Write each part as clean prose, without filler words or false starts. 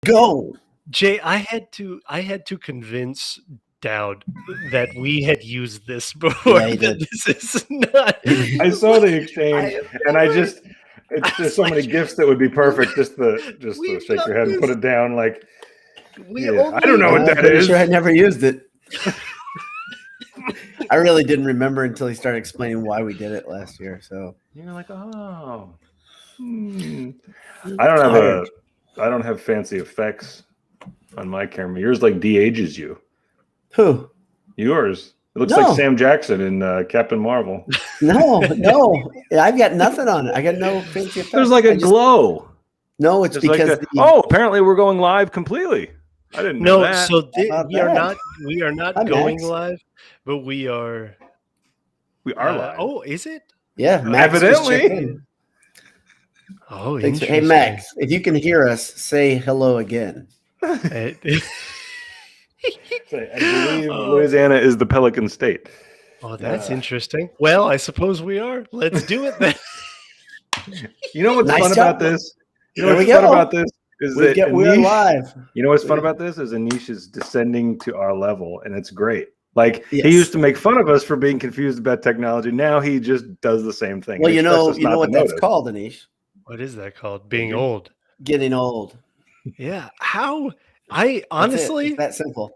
Go. Jay, I had to convince Dowd that we had used this before. Yeah, he did. This is not. I saw the exchange, there's so many gifts that would be perfect just to shake your head and put it down. Like, I don't know what that is. Sure, I never used it. I really didn't remember until he started explaining why we did it last year. So you're like, oh, I don't have fancy effects on my camera. Yours like de-ages you. Who? Yours. It looks like Sam Jackson in Captain Marvel. No. I've got nothing on it. I got no fancy effects. There's like a glow. No, it's because apparently we're going live completely. I didn't know that. So we are not going live, but we are live. Oh, is it? Yeah, Max evidently. Oh, hey Max, if you can hear us, say hello again. I believe Louisiana is the Pelican State. Oh, that's interesting. Well, I suppose we are. Let's do it then. You know what's fun about this? Is that we're live. You know what's fun about this is Anish is descending to our level, and it's great. Like he used to make fun of us for being confused about technology. Now he just does the same thing. Well, you know what that's called, Anish. What is that called? Being old. Getting old. Yeah. How? I honestly. It's that simple.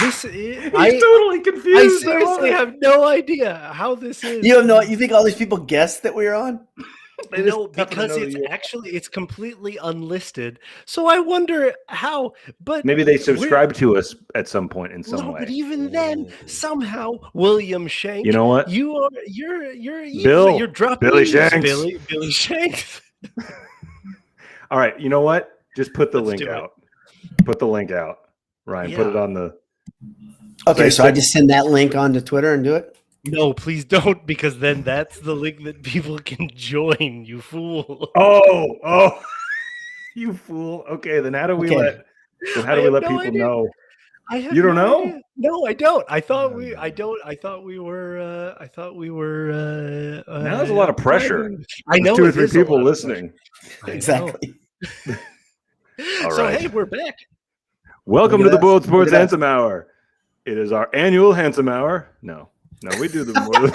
He's totally confused. I seriously have no idea how this is. You think all these people guessed that we were on? No, because it's completely unlisted. So I wonder how. But maybe they subscribe to us at some point in some way. But even then, somehow, William Shanks. You know what? You're dropping Billy Shanks. Billy Shanks. All right. You know what? Just put the link out. Put the link out, Ryan. Put it on the. Okay, so I just send that link onto Twitter and do it. No, please don't, because then that's the link that people can join. You fool! Oh, you fool! Okay, then how do we let people know? You don't know? Idea. No, I don't. I thought we were. Now there's a lot of pressure. I know 2 or 3 people listening. Exactly. All right. So hey, we're back. Welcome to the Bold Sports Handsome Hour. It is our annual Handsome Hour. No, we do the more.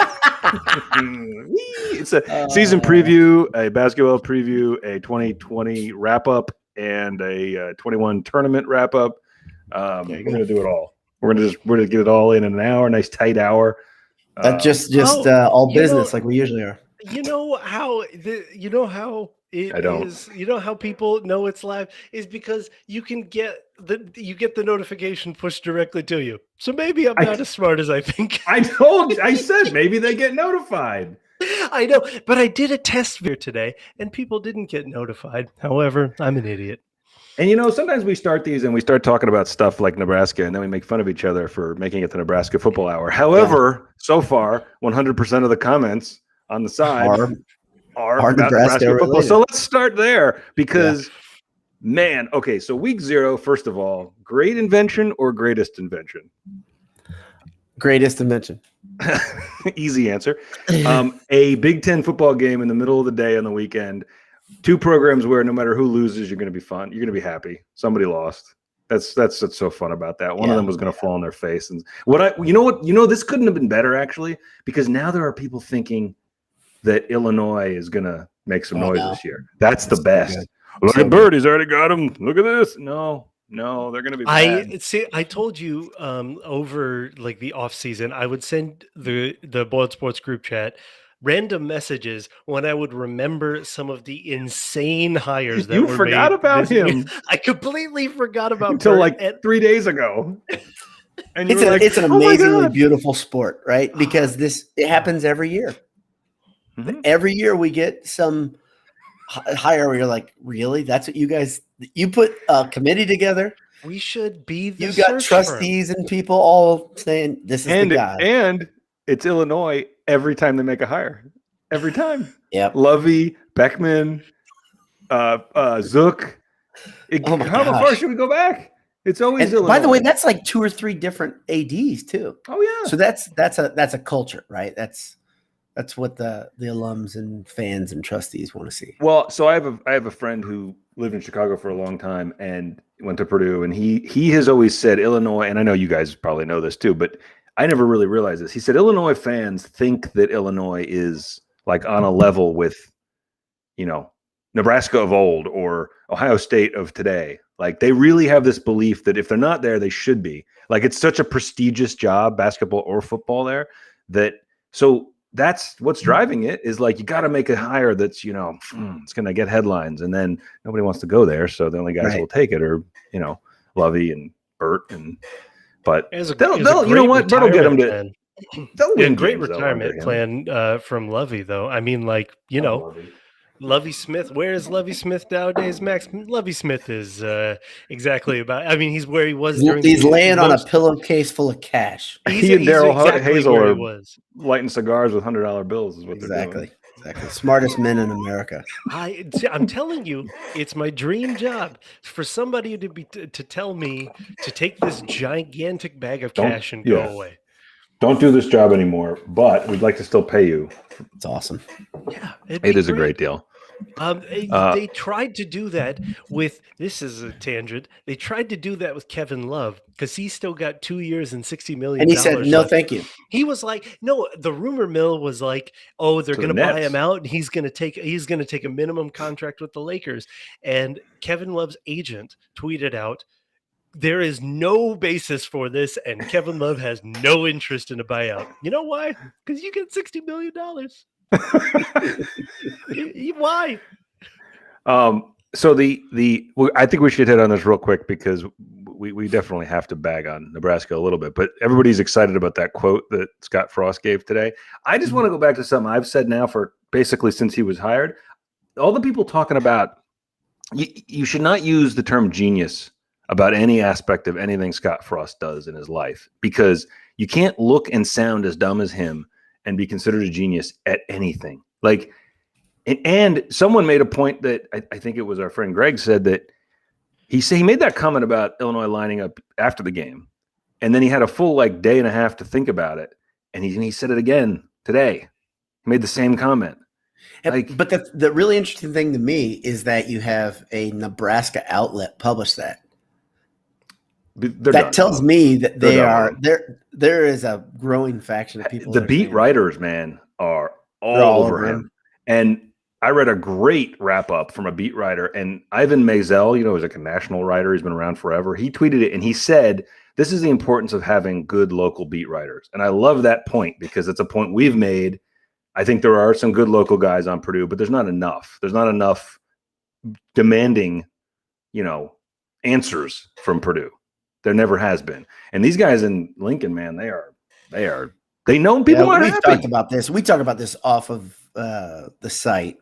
It's a season preview, a basketball preview, a 2020 wrap up, and a 21 tournament wrap up. We're gonna do it all. We're gonna get it all in an hour, nice tight hour. Just all business like we usually are. You know how it is. You know how people know it's live is because you get the notification pushed directly to you. So maybe I'm not as smart as I think. I said maybe they get notified. I know, but I did a test here today, and people didn't get notified. However, I'm an idiot. And sometimes we start these and we start talking about stuff like Nebraska, and then we make fun of each other for making it the Nebraska Football Hour. However, so far, 100% of the comments on the side are about Nebraska football. So let's start there because, man, okay, so week 0, first of all, great invention or greatest invention? Greatest invention. Easy answer. A Big Ten football game in the middle of the day on the weekend. 2 programs where no matter who loses, you're going to be fun. You're going to be happy. Somebody lost. That's what's so fun about that. One of them was going to fall on their face. And this couldn't have been better actually, because now there are people thinking that Illinois is going to make some noise this year. That's the best. Look at Bird. He's already got him. Look at this. No, they're going to be bad. I told you over like the off season, I would send the Boiled Sports group chat random messages when I would remember some of the insane hires that you were forgot made about him. I completely forgot about until like 3 days ago. And it's an amazingly beautiful sport, right? Because it happens every year. Mm-hmm. Every year we get some hire where you're like, really? That's what you put a committee together. We should be the You got trustees and people all saying this is the guy. And it's Illinois every time they make a hire. Every time. Yeah. Lovey, Beckman, Zook. How far should we go back? It's always Illinois. By the way, that's like 2 or 3 different ADs too. Oh yeah. So that's a culture, right? That's That's what the alums and fans and trustees want to see. Well, so I have a friend who lived in Chicago for a long time and went to Purdue, and he has always said Illinois, and I know you guys probably know this too, but I never really realized this. He said Illinois fans think that Illinois is like on a level with, Nebraska of old or Ohio State of today. Like they really have this belief that if they're not there, they should be. Like it's such a prestigious job, basketball or football there, so that's what's driving it is like you got to make a hire that's it's going to get headlines, and then nobody wants to go there, so the only guys who will take it are Lovey and Burt, but they'll you know what, Burt will get them to. They'll win great retirement plan from Lovey, though. I mean, Lovey Smith. Where is Lovey Smith nowadays, Max? Lovey Smith is exactly about. I mean, he's where he was. He's laying on a pillowcase full of cash. He and Daryl Hazel are lighting cigars with $100 bills. Is what they're doing. Exactly. Smartest men in America. I'm telling you, it's my dream job for somebody to tell me to take this gigantic bag of cash and go away. Don't do this job anymore, but we'd like to still pay you. It's awesome. Yeah, it is a great deal. They tried to do that with, this is a tangent, they tried to do that with Kevin Love because he still got 2 years and $60 million. And he said, no, thank you. He was like, no, the rumor mill was like, oh, they're going to buy him out and he's going to take a minimum contract with the Lakers. And Kevin Love's agent tweeted out, there is no basis for this, and Kevin Love has no interest in a buyout. You know why? Because you get $60 million. Why? So I think we should hit on this real quick because we definitely have to bag on Nebraska a little bit. But everybody's excited about that quote that Scott Frost gave today. I just want to go back to something I've said now for basically since he was hired. All the people talking about you should not use the term genius about any aspect of anything Scott Frost does in his life, because you can't look and sound as dumb as him and be considered a genius at anything. And someone made a point that I think it was our friend Greg said that he made that comment about Illinois lining up after the game. And then he had a full day and a half to think about it. And he said it again today. He made the same comment. But the really interesting thing to me is that you have a Nebraska outlet publish that. That tells me that there is a growing faction of people. The beat writers, man, are all over him. And I read a great wrap up from a beat writer, and Ivan Mazel, is like a national writer. He's been around forever. He tweeted it and he said, this is the importance of having good local beat writers. And I love that point because it's a point we've made. I think there are some good local guys on Purdue, but there's not enough. There's not enough demanding, answers from Purdue. There never has been. And these guys in Lincoln, man, they know people aren't happy. Talked about this. We talk about this off of the site,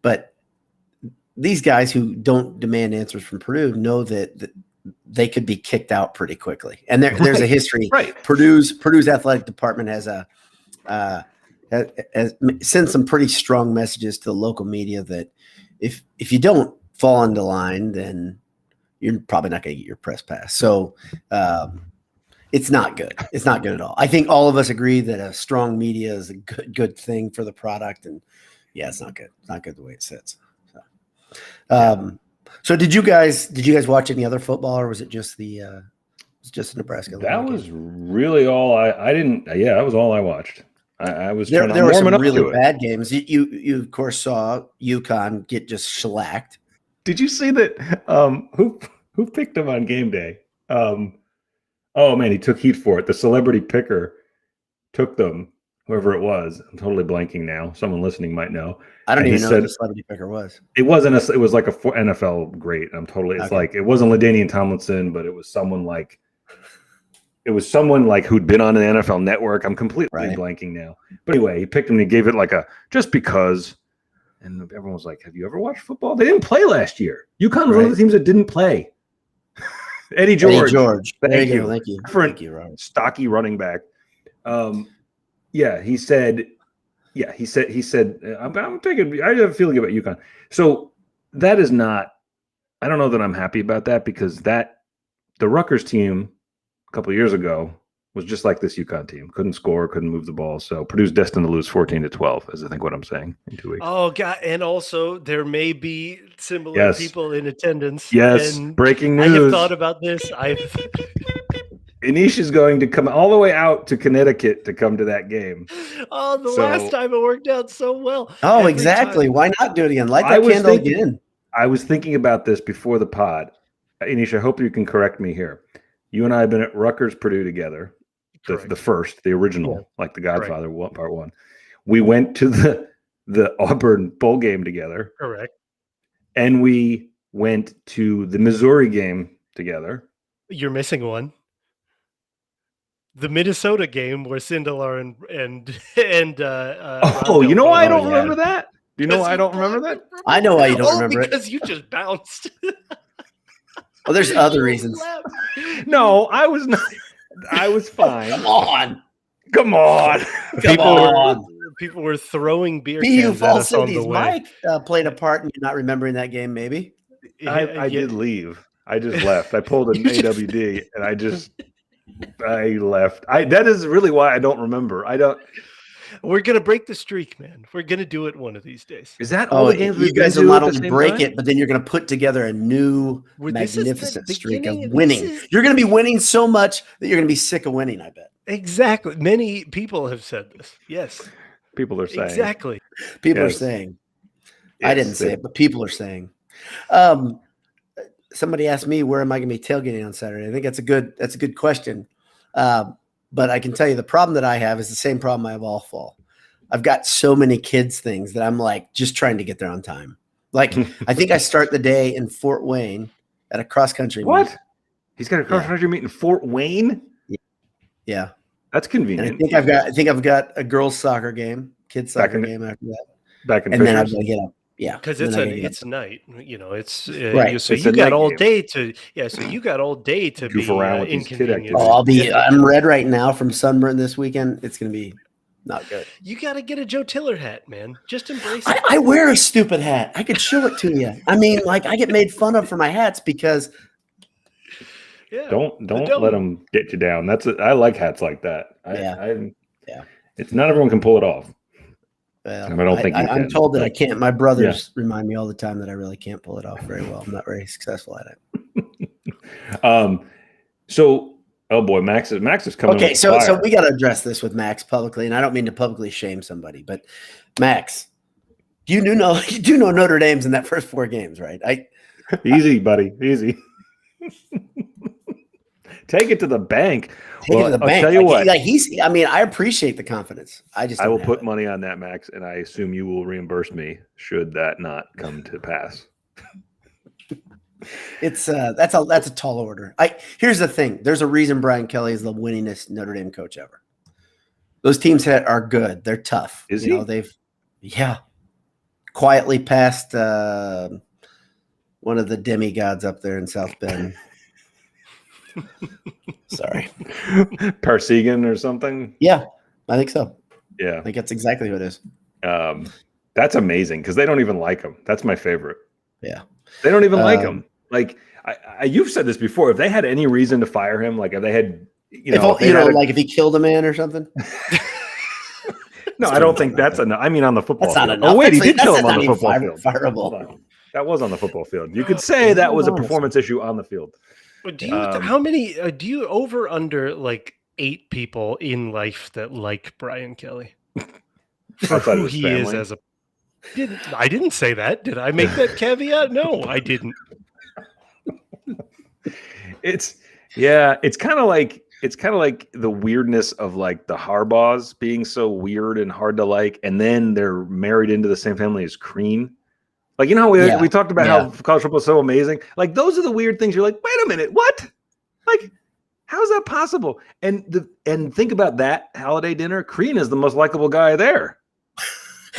but these guys who don't demand answers from Purdue know that they could be kicked out pretty quickly. And there's a history. Right. Purdue's athletic department has sent some pretty strong messages to the local media that if you don't fall into line, then you're probably not going to get your press pass. So it's not good. It's not good at all. I think all of us agree that a strong media is a good thing for the product. And it's not good. It's not good the way it sits. So did you guys watch any other football, or was it just the Nebraska? That was really all I didn't. Yeah, that was all I watched. I was there were some really bad games. You of course saw UConn get just shellacked. Did you see that? Who picked him on game day? Oh man, he took heat for it. The celebrity picker took them. Whoever it was, I'm totally blanking now. Someone listening might know. I don't even know who the celebrity picker was. It wasn't. It was like a NFL great. It's like it wasn't LaDainian Tomlinson, but it was someone like. It was someone like who'd been on an NFL network. I'm completely blanking now. But anyway, he picked him and he gave it like a just because. And everyone was like, have you ever watched football? They didn't play last year. UConn was one of the teams that didn't play. Eddie George. Thank you. Thank you, Robert. Stocky running back. He said, I'm taking, I have a feeling about UConn. So that is not, I don't know that I'm happy about that because the Rutgers team a couple of years ago was just like this UConn team. Couldn't score, couldn't move the ball. So Purdue's destined to lose 14-12, is I think what I'm saying in 2 weeks. Oh, God. And also, there may be similar people in attendance. Yes, and breaking news. I have thought about this. Anish is going to come all the way out to Connecticut to come to that game. Oh, last time it worked out so well. Oh, exactly. Why not do it again? Light that candle again. I was thinking about this before the pod. Anish, I hope you can correct me here. You and I have been at Rutgers Purdue together. The original, like the Godfather part one. We went to the Auburn bowl game together. Correct. And we went to the Missouri game together. You're missing one. The Minnesota game where Sindelar and you know why I don't remember that? Do you know why I don't remember that? I know why you don't remember it. Because you just bounced. Well, there's other reasons. No, I was not. I was fine. Come on. People were throwing beer BU cans Fall at us on the Cities way. might played a part in you not remembering that game, maybe. I did leave. I just left. I pulled an AWD and I left. That is really why I don't remember. We're gonna break the streak, man. We're gonna do it one of these days. Is that all the games you guys will not only break it, but then you're gonna put together a new magnificent streak of winning. You're gonna be winning so much that you're gonna be sick of winning, I bet. Exactly. Many people have said this. Yes. People are saying. Exactly. People are saying. Yes, I didn't say it, but people are saying. Somebody asked me, where am I gonna be tailgating on Saturday? I think that's a good question. But I can tell you the problem that I have is the same problem I have all fall. I've got so many kids things that I'm like just trying to get there on time. Like I think I start the day in Fort Wayne at a cross country meet. What? He's got a cross country meet in Fort Wayne? Yeah. That's convenient. And I think I've got a girls soccer game, kids soccer game after that. And then I've got to get up. Yeah, because it's night. You know, it's right. So you got all day to So you got all day to goof around with inconvenient. I'm red right now from sunburn this weekend. It's gonna be not good. You got to get a Joe Tiller hat, man. Just embrace it. I wear a stupid hat. I could show it to you. I mean, like I get made fun of for my hats because. Yeah, don't let them get you down. I like hats like that. It's not everyone can pull it off. Well, I don't think I'm told that I can't. My brothers remind me all the time that I really can't pull it off very well. I'm not very successful at it. So, oh boy, Max is coming. Okay, so we got to address this with Max publicly, and I don't mean to publicly shame somebody, but Max, you do know Notre Dame's in that first 4 games, right? Easy, buddy, easy. Take it to the bank. I'll tell you what. I appreciate the confidence. I will put money on that, Max, and I assume you will reimburse me should that not come to pass. It's that's a tall order. Here's the thing. There's a reason Brian Kelly is the winningest Notre Dame coach ever. Those teams are good. They're tough. Is he? They've quietly passed one of the demigods up there in South Bend. Sorry. Parsegan or something? Yeah, I think so. Yeah. I think that's exactly what it is. That's amazing because they don't even like him. That's my favorite. Yeah. They don't even like him. Like you've said this before. If they had any reason to fire him, like if they had, if he killed a man or something. No, I don't think that's enough. I mean, on the football field. Enough. Oh, wait, he did kill him on the football field. Fireable. That was on the football field. You could say that was a performance issue on the field. How many do you over under like 8 people in life that like Brian Kelly? For who he is as a I didn't say that. Did I make that caveat? No, I didn't. It's kind of like the weirdness of like the Harbaughs being so weird and hard to like, and then they're married into the same family as Crean. Like, we talked about how college football is so amazing. Like, those are the weird things. You're like, wait a minute, what? Like, how is that possible? And think about that holiday dinner. Crean is the most likable guy there.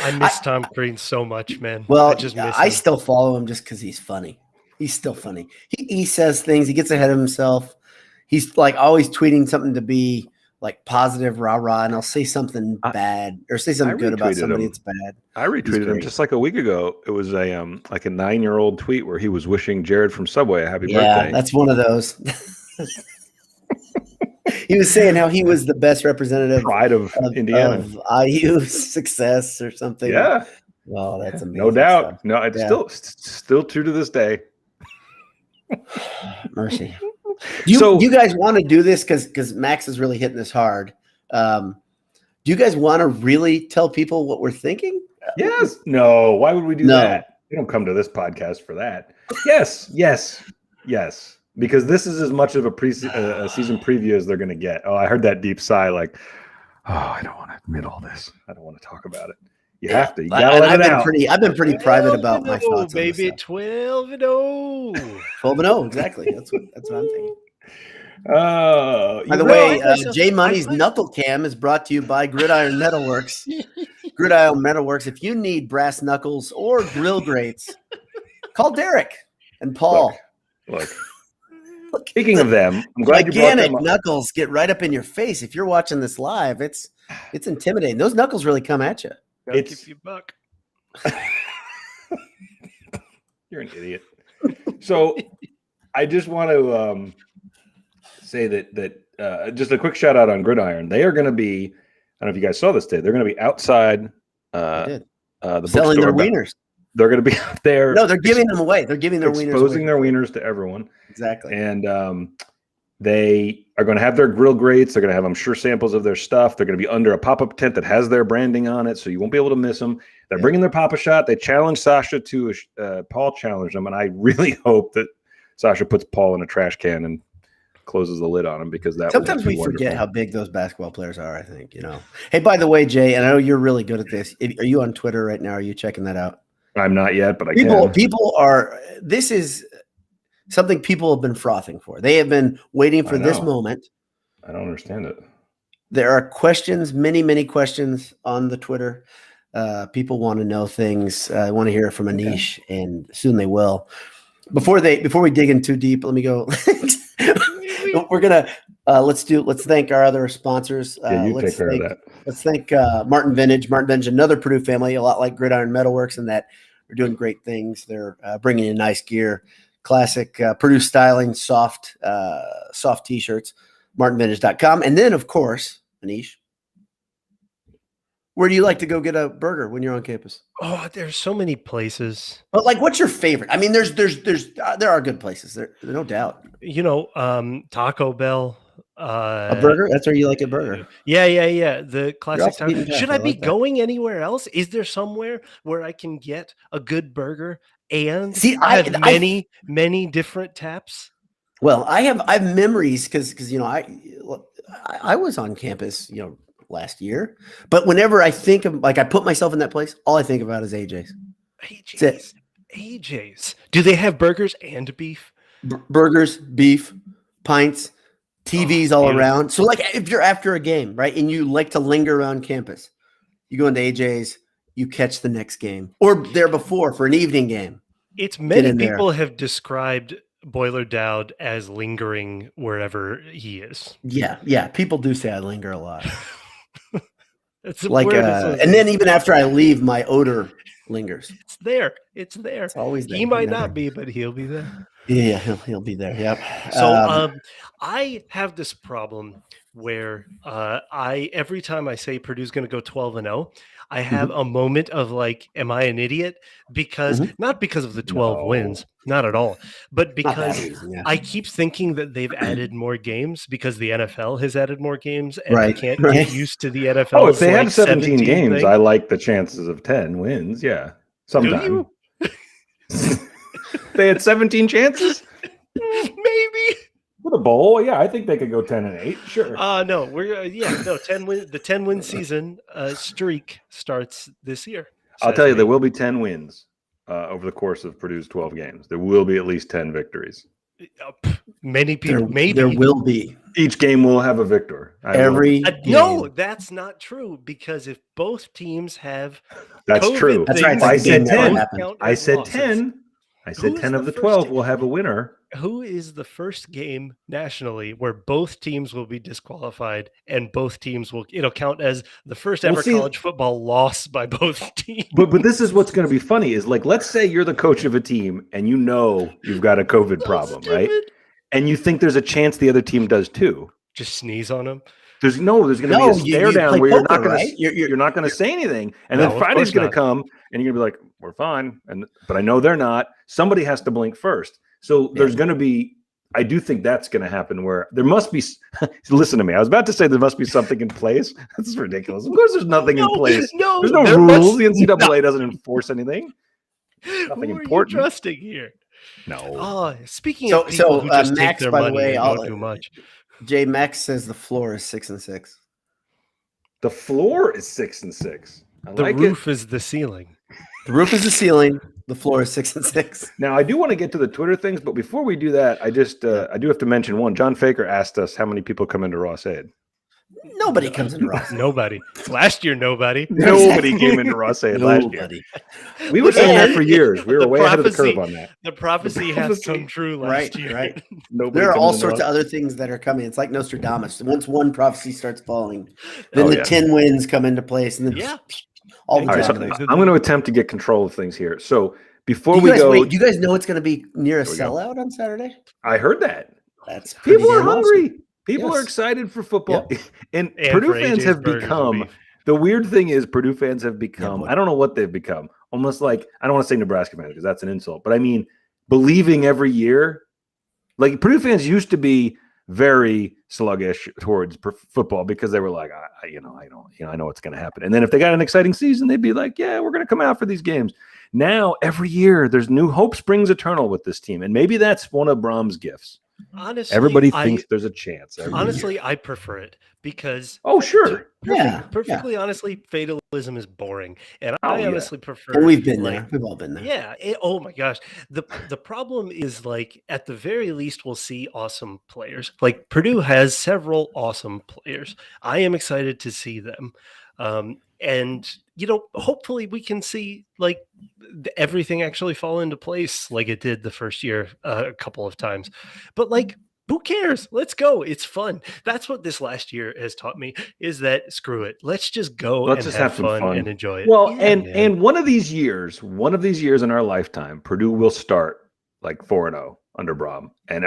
I miss Tom Crean so much, man. Well, I still follow him just because he's funny. He's still funny. He says things. He gets ahead of himself. He's like always tweeting something to be like positive, rah-rah, and I'll say something bad or say something good about somebody. It's bad. I retweeted him just like a week ago. It was a 9-year-old tweet where he was wishing Jared from Subway a happy birthday. Yeah, that's one of those. He was saying how he was the best representative Pride of Indiana. Of IU's success or something. Yeah. Oh, that's amazing. No doubt. Stuff. No, it's still true to this day. Mercy. Do you guys want to do this? Because Max is really hitting this hard. Do you guys want to really tell people what we're thinking? Yes. No. Why would we do that? We don't come to this podcast for that. Yes. Because this is as much of a season preview as they're going to get. Oh, I heard that deep sigh. Like, I don't want to admit all this. I don't want to talk about it. You have to. You gotta let it out. I've been pretty private about my thoughts. Baby, 12-0. 12-0. Exactly. That's what I'm thinking. By the way, Jay Money's Knuckle Cam is brought to you by Gridiron Metalworks. Gridiron Metalworks. If you need brass knuckles or grill grates, call Derek and Paul. Look. Speaking of them, I'm glad you brought them up. Knuckles get right up in your face. If you're watching this live, it's intimidating. Those knuckles really come at you. It's you buck. You're an idiot. So I just want to say that just a quick shout out on Gridiron. They are going to be, I don't know if you guys saw this today, they're going to be outside the selling their wieners. They're going to be out there. No, they're giving them away. They're giving their wieners away. Exposing their wieners to everyone. Exactly. And they are going to have their grill grates. They're going to have, I'm sure, samples of their stuff. They're going to be under a pop-up tent that has their branding on it, so you won't be able to miss them. They're bringing their Pop-A-Shot. They challenged Sasha to Paul challenged them, and I really hope that Sasha puts Paul in a trash can and closes the lid on him, because that sometimes we forget how big those basketball players are. I think, Hey, by the way, Jay, and I know you're really good at this. Are you on Twitter right now? Are you checking that out? I'm not yet, but I can. People are. This is something people have been frothing for. They have been waiting for this moment. I don't understand it. There are questions, many questions on the Twitter. People want to know things. I want to hear from Anish, and soon they will. Before we dig in too deep, let me go. We're gonna let's thank our other sponsors. Take care of that. Let's thank Martin Vintage. Martin Vintage, another Purdue family, a lot like Gridiron Metalworks, in that they're doing great things. They're bringing in nice gear, classic Purdue styling, soft T-shirts. MartinVintage.com, and then of course, Anish, where do you like to go get a burger when you're on campus? Oh, there's so many places. But what's your favorite? I mean, there are good places. There no doubt. Taco Bell. A burger? That's where you like a burger. Yeah. The classic taco. Should I be going anywhere else? Is there somewhere where I can get a good burger and have many different taps? Well, I have memories because I was on campus, last year. But whenever I think of, I put myself in that place, all I think about is AJ's. AJ's. Do they have burgers and beef? Burgers, beef, pints, TVs all around. So if you're after a game, right, and you like to linger around campus, you go into AJ's, you catch the next game, or there before for an evening game. It's many people have described Boiler Dowd as lingering wherever he is. Yeah. People do say I linger a lot. It's and then even after I leave, my odor lingers. It's there. It's always there. He might not be, but he'll be there. Yeah, he'll be there. Yep. So I have this problem where every time I say Purdue's going to go 12-0, I have a moment of am I an idiot? Because not because of the 12 wins, not at all, but because I keep thinking that they've added more games because the NFL has added more games, and I can't get used to the NFL. Oh, if they have 17 games, thing. I like the chances of 10 wins. Yeah, sometime. They had 17 chances, maybe. With a bowl, yeah, I think they could go 10-8. Sure. No, 10 win. The 10-win season streak starts this year. I'll tell you, there will be 10 wins over the course of Purdue's 12 games. There will be at least 10 victories. Many people, maybe there will be. Each game will have a victor. No, that's not true, because if both teams have, that's COVID, true. That's right. I said 10. I said losses. 10. I said 10 of the 12 will have a winner. Who is the first game nationally where both teams will be disqualified and both teams it'll count as the first ever college football loss by both teams? But this is what's going to be funny is let's say you're the coach of a team and you've got a COVID problem, right? And you think there's a chance the other team does too. Just sneeze on them. There's going to be a stare down where you're not going to say anything, and then Friday's going to come, and you're going to be like, "We're fine," but I know they're not. Somebody has to blink first, so there's going to be. I do think that's going to happen where there must be. Listen to me. I was about to say there must be something in place. That's ridiculous. Of course, there's nothing in place. There's no rules. The NCAA doesn't enforce anything. Nothing important. Are you trusting here? No. Oh, speaking of people who just take their money and don't do much. J Max says the floor is 6-6. The floor is 6-6. The roof is the ceiling. The roof is the ceiling. The floor is 6-6. Now, I do want to get to the Twitter things, but before we do that, I do have to mention one. John Faker asked us how many people come into Ross-Ade. Nobody comes into Ross-Ade. Nobody. Last year, nobody. Nobody came into Ross-Ade last year. We were saying that for years. We were way ahead of the curve on that. The prophecy has come true last year. Right. There are all sorts of other things that are coming. It's like Nostradamus. Once one prophecy starts falling, then the 10 wins come into place. And then all right, so I'm going to attempt to get control of things here. So before we go, do you guys know it's going to be near a sellout on Saturday? I heard that. That's people are hungry. Awesome. People are excited for football. Yep. And Purdue fans have become the weird thing is Purdue fans have become, I don't know what they've become, almost like, I don't want to say Nebraska fans because that's an insult, but I mean, believing every year. Like Purdue fans used to be very sluggish towards football because they were like, I know what's going to happen. And then if they got an exciting season, they'd be like, yeah, we're going to come out for these games. Now, every year, there's new hope springs eternal with this team. And maybe that's one of Brahms' gifts. Honestly, everybody thinks there's a chance. Honestly, I prefer it because perfectly honestly, fatalism is boring, and I honestly prefer. Well, we've been there. We've all been there. Yeah. Oh my gosh. The problem is like at the very least we'll see awesome players. Like Purdue has several awesome players. I am excited to see them. And hopefully we can see like everything actually fall into place like it did the first year a couple of times. But like, who cares? Let's go. It's fun. That's what this last year has taught me is that screw it. Let's just go and have fun and enjoy it. Well, and one of these years in our lifetime, Purdue will start like 4-0 under Brom, and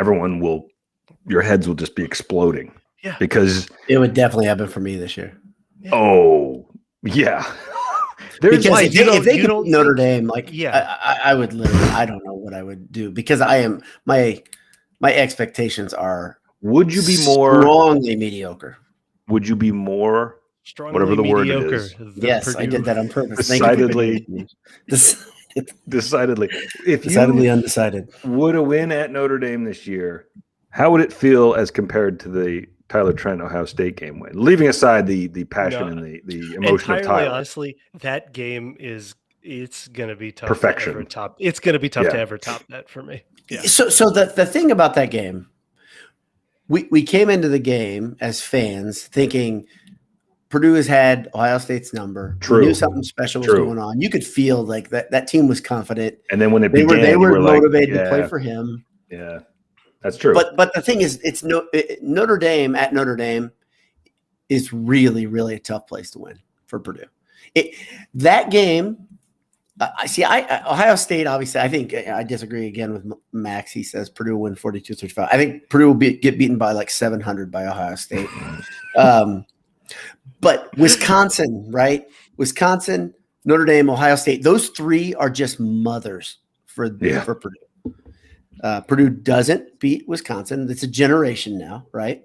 your heads will just be exploding. Yeah, because it would definitely happen for me this year. Yeah. Oh, yeah. Because if they could Notre Dame, I would literally, I don't know what I would do because my expectations are. Would you be more strongly mediocre? Would you be more strongly whatever the word is? Yes, Purdue. I did that on purpose. Decidedly undecided. Would a win at Notre Dame this year? How would it feel as compared to the Tyler Trent Ohio State game win? Leaving aside the passion and the emotion of Tyler. Honestly, that game it's going to be tough. Perfection. It's going to be tough to ever top that for me. Yeah. So the thing about that game, we came into the game as fans thinking Purdue has had Ohio State's number. True. We knew something special was going on. You could feel like that team was confident. And then when they were motivated to play for him. Yeah. That's true. But the thing is, Notre Dame at Notre Dame is really, really a tough place to win for Purdue. That game, Ohio State, obviously, I think I disagree again with Max. He says Purdue will win 42-35. I think Purdue will get beaten by like 700 by Ohio State. But Wisconsin, right? Wisconsin, Notre Dame, Ohio State, those three are just mothers for Purdue. Purdue doesn't beat Wisconsin. It's a generation now, right?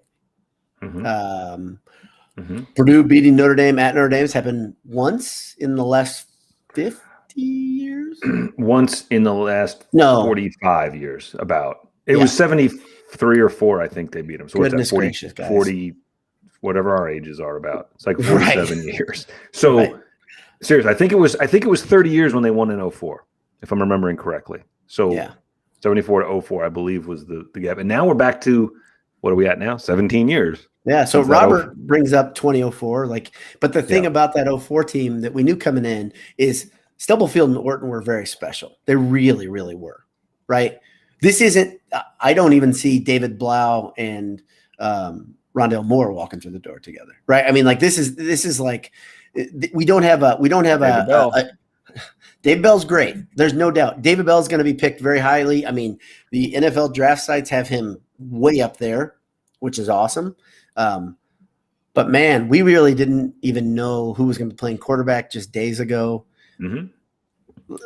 Mm-hmm. Purdue beating Notre Dame at Notre Dame has happened once in the last 50 years? Once in the last 45 years, about. It was 73 or 4, I think they beat them. So Goodness what's that, 40, whatever our ages are about. It's like 47 years. So seriously, I think it was 30 years when they won in 04, if I'm remembering correctly. So 74 to 04, I believe, was the gap. And now we're back to, what are we at now? 17 years. Yeah, so Robert brings up 2004. But the thing about that 04 team that we knew coming in is Stubblefield and Orton were very special. They really, really were, right? This isn't – I don't even see David Blau and Rondale Moore walking through the door together, right? I mean, like this is like we don't have a David Bell's great. There's no doubt. David Bell's going to be picked very highly. I mean, the NFL draft sites have him way up there. which is awesome. But man, we really didn't even know who was going to be playing quarterback just days ago. Mm-hmm.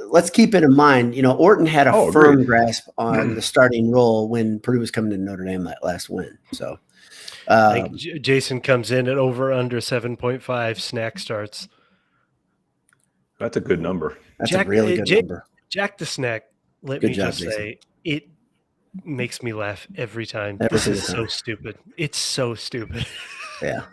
Let's keep it in mind. Orton had a firm grasp on the starting role when Purdue was coming to Notre Dame that last win. So I think Jason comes in at over under 7.5 snack starts. That's a good number. That's a really good number. Jack the Snack, let me just say, it makes me laugh every time. This is so stupid. It's so stupid. Yeah.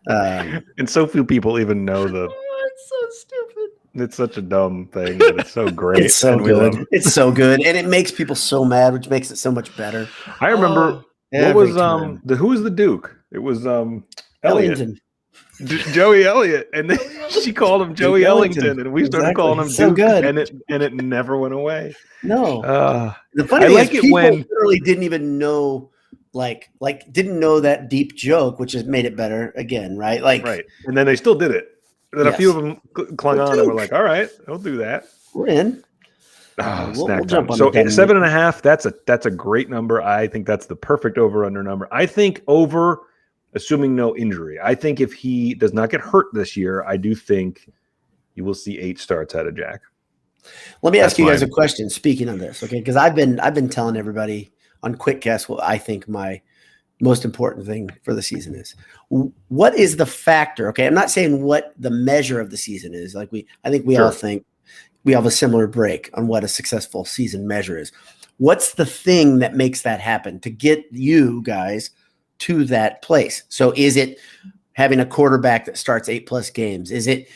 And so few people even know it's so stupid. It's such a dumb thing, but it's so great. It's so good. It's so good. And it makes people so mad, which makes it so much better. I remember what was who was the Duke? It was Elliott. Joey Elliott, and then she called him Joey Ellington, and we started calling him Duke, so good. and it never went away. No, the funny thing is, people literally didn't even know, like didn't know that deep joke, which has made it better again, right? Right, and then they still did it. And then a few of them clung on, and we're like, "All right, we'll do that. We're in." We'll jump on. So 7.5. That's a great number. I think that's the perfect over/under number. I think over. Assuming no injury. I think if he does not get hurt this year, I do think you will see 8 starts out of Jack. Let me ask you guys a question. Speaking of this, okay, because I've been telling everybody on Quick Guess what I think my most important thing for the season is. What is the factor? Okay, I'm not saying what the measure of the season is. I think we all think we have a similar break on what a successful season measure is. What's the thing that makes that happen to get you guys to that place? So is it having a quarterback that starts 8+ games? Is it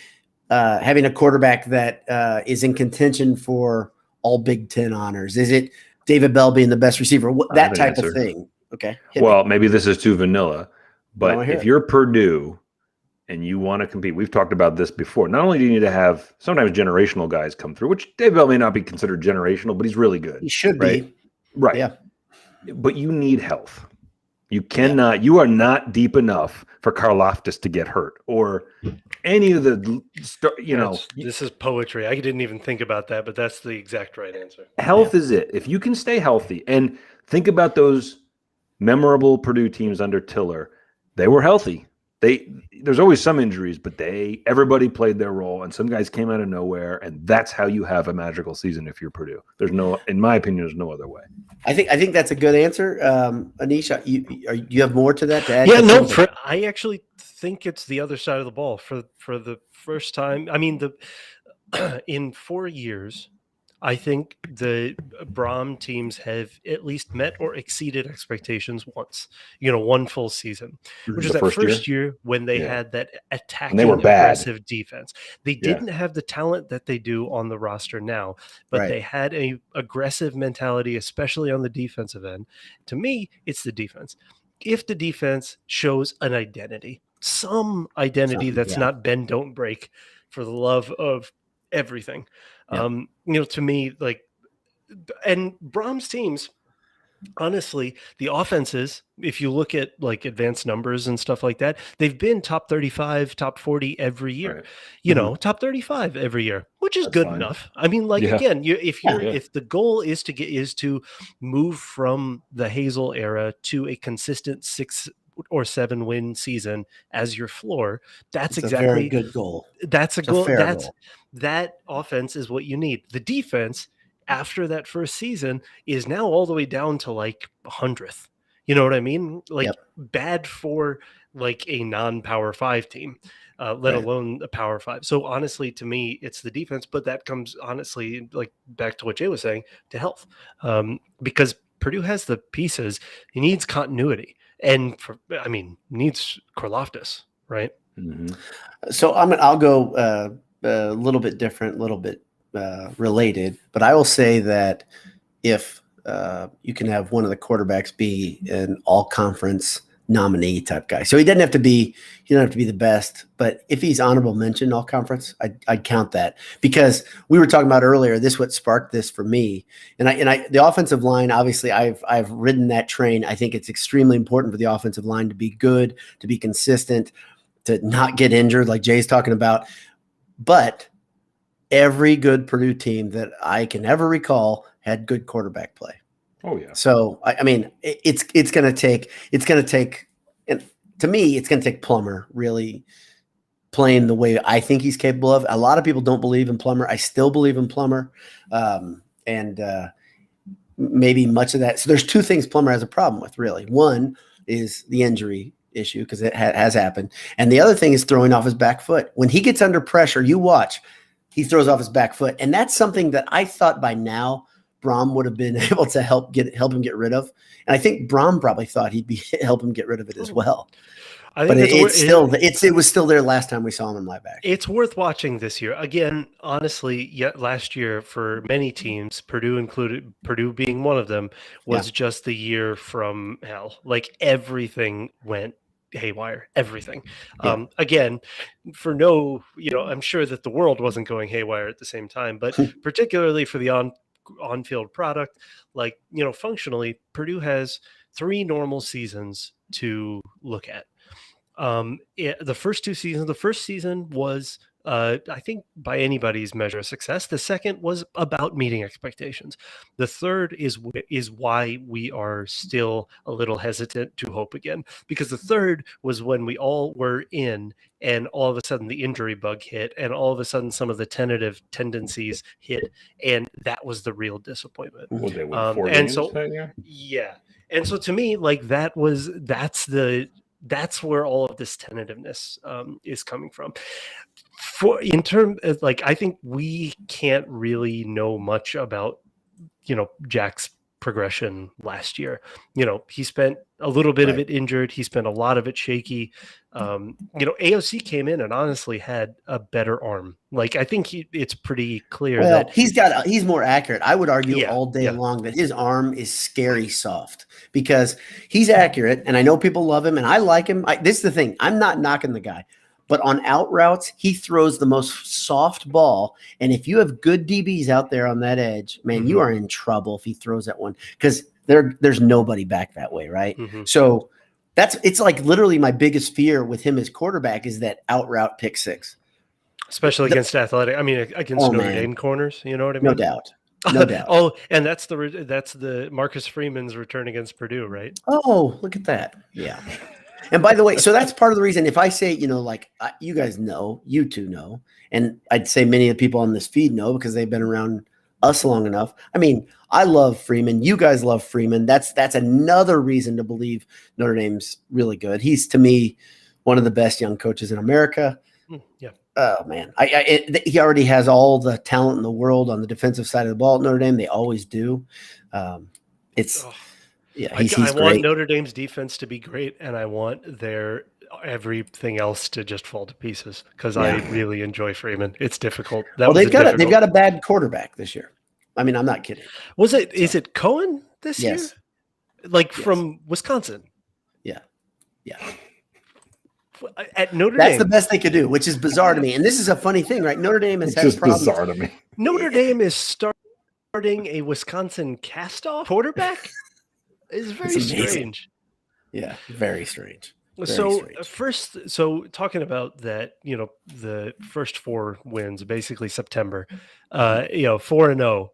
having a quarterback that is in contention for all Big Ten honors? Is it David Bell being the best receiver? That type of thing. Okay. Well, maybe this is too vanilla, but if you're Purdue and you want to compete, we've talked about this before. Not only do you need to have sometimes generational guys come through, which David Bell may not be considered generational, but he's really good. He should be. Right. Yeah. But you need health. You cannot. You are not deep enough for Karlaftis to get hurt, or any of the. This is poetry. I didn't even think about that, but that's the exact right answer. Health is it. If you can stay healthy, and think about those memorable Purdue teams under Tiller, they were healthy. There's always some injuries, but everybody played their role, and some guys came out of nowhere, and that's how you have a magical season if you're Purdue. In my opinion, there's no other way. I think that's a good answer, Anisha. You have more to that to add? Yeah, I actually think it's the other side of the ball for the first time. I mean, in 4 years, I think the Brom teams have at least met or exceeded expectations once, one full season, which is that first year when they had that attacking aggressive defense. They didn't have the talent that they do on the roster now, but they had a aggressive mentality, especially on the defensive end. To me, it's the defense. If the defense shows an identity, some identity that's not bend, don't break, for the love of everything. To me, and Brom's teams, honestly, the offenses, if you look at advanced numbers and stuff like that, they've been top 35, top 40 every year, top 35 every year, which is good enough. I mean, again, if the goal is to move from the Hazel era to a consistent 6 or 7 win season as your floor, that's exactly a very good goal. That's a goal. That offense is what you need. The defense after that first season is now all the way down to 100th. You know what I mean? Bad for a non-Power 5 team, let alone a Power 5. So honestly, to me, it's the defense, but that comes honestly back to what Jay was saying, to health, because Purdue has the pieces. He needs continuity. And needs Karlaftis, right? Mm-hmm. So I'll go a little bit different, a little bit related, but I will say that if you can have one of the quarterbacks be an all-conference nominee type guy, so he doesn't have to be the best, but if he's honorable mention all conference, I'd count that, because we were talking about earlier, this what sparked this for me, and I the offensive line, obviously I've ridden that train. I think it's extremely important for the offensive line to be good, to be consistent, to not get injured like Jay's talking about. But every good Purdue team that I can ever recall had good quarterback play. Oh yeah. So I mean, it's going to take, and to me, it's going to take Plummer really playing the way I think he's capable of. A lot of people don't believe in Plummer. I still believe in Plummer. And maybe much of that. So there's two things Plummer has a problem with, really. One is the injury issue, because it has happened. And the other thing is throwing off his back foot. When he gets under pressure, you watch, he throws off his back foot. And that's something that I thought by now Brom would have been able to help him get rid of. And I think Brom probably thought he'd help him get rid of it as well. I think it was still there last time we saw him in linebacker. It's worth watching this year. Again, honestly, last year for many teams, Purdue included, Purdue being one of them, was just the year from hell. Like everything went haywire, everything. Again, for I'm sure that the world wasn't going haywire at the same time, but particularly for the on-field product, like, functionally, Purdue has 3 normal seasons to look at. The first 2 seasons, the first season was, I think by anybody's measure of success. The second was about meeting expectations. The third is why we are still a little hesitant to hope again, because the third was when we all were in, and all of a sudden the injury bug hit, and all of a sudden some of the tentative tendencies hit, and that was the real disappointment. Would they win 4 games that year? Yeah. And so to me, like that's where all of this tentativeness is coming from. In terms of, like, I think we can't really know much about, Jack's progression last year. He spent a little bit of it injured. He spent a lot of it shaky. AOC came in and honestly had a better arm. Like, I think it's pretty clear that he's more accurate. I would argue all day long that his arm is scary soft, because he's accurate. And I know people love him and I like him. This is the thing. I'm not knocking the guy, but on out routes, he throws the most soft ball. And if you have good DBs out there on that edge, man, you are in trouble if he throws that one, because there's nobody back that way. Right. So it's like literally my biggest fear with him as quarterback is that out route pick six, especially against against Notre Dame corners. You know what I mean? No doubt. No doubt. And that's the Marcus Freeman's return against Purdue, right? Oh, look at that. Yeah. And by the way, so that's part of the reason, if I say, you guys know, you two know, and I'd say many of the people on this feed know because they've been around us long enough. I mean, I love Freeman. You guys love Freeman. That's another reason to believe Notre Dame's really good. He's, to me, one of the best young coaches in America. Yeah. Oh, man. He already has all the talent in the world on the defensive side of the ball at Notre Dame. They always do. He's I want Notre Dame's defense to be great, and I want their everything else to just fall to pieces, because I really enjoy Freeman. It's difficult. They've got a bad quarterback this year. I mean, I'm not kidding. Is it Cohen this year? From Wisconsin? Yeah. At Notre Dame. That's the best they could do, which is bizarre to me. And this is a funny thing, right? Notre Dame has had problems. Bizarre to me. Notre Dame is starting a Wisconsin cast-off quarterback? It's very strange. Yeah, very strange. So talking about that, the first 4 wins, basically September, 4-0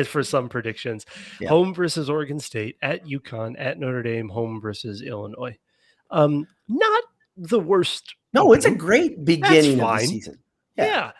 for some predictions. Yeah. Home versus Oregon State, at UConn, at Notre Dame, home versus Illinois. Not the worst. No, it's a great beginning of the season. Yeah.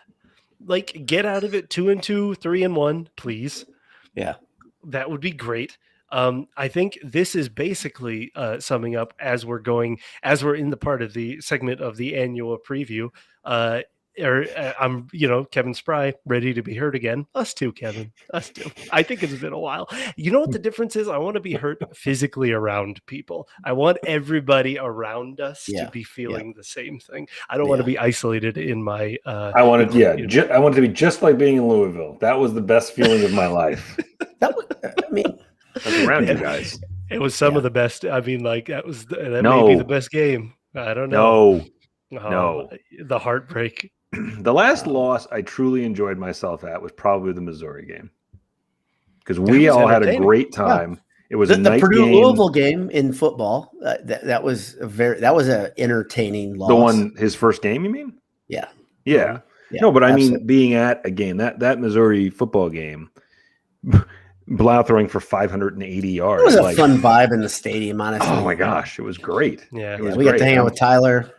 Like, get out of it 2-2, 3-1, please. Yeah. That would be great. I think this is basically summing up as we're in the part of the segment of the annual preview. I'm, Kevin Spry, ready to be hurt again. Us too, Kevin. Us too. I think it's been a while. You know what the difference is? I want to be hurt physically around people. I want everybody around us to be feeling the same thing. I don't want to be isolated in my. I wanted to be just like being in Louisville. That was the best feeling of my life. That's around you guys. It was some of the best. I mean, like, that may be the best game. I don't know. No. The heartbreak. The last loss I truly enjoyed myself at was probably the Missouri game, because we all had a great time. It was the Purdue Louisville game in football. That was an entertaining loss. The one, his first game, you mean? Yeah. No, but I mean, being at a game, that Missouri football game, Blau throwing for 580 yards. It was a fun vibe in the stadium, honestly. Oh my gosh, it was great. Yeah, we got to hang out with Tyler.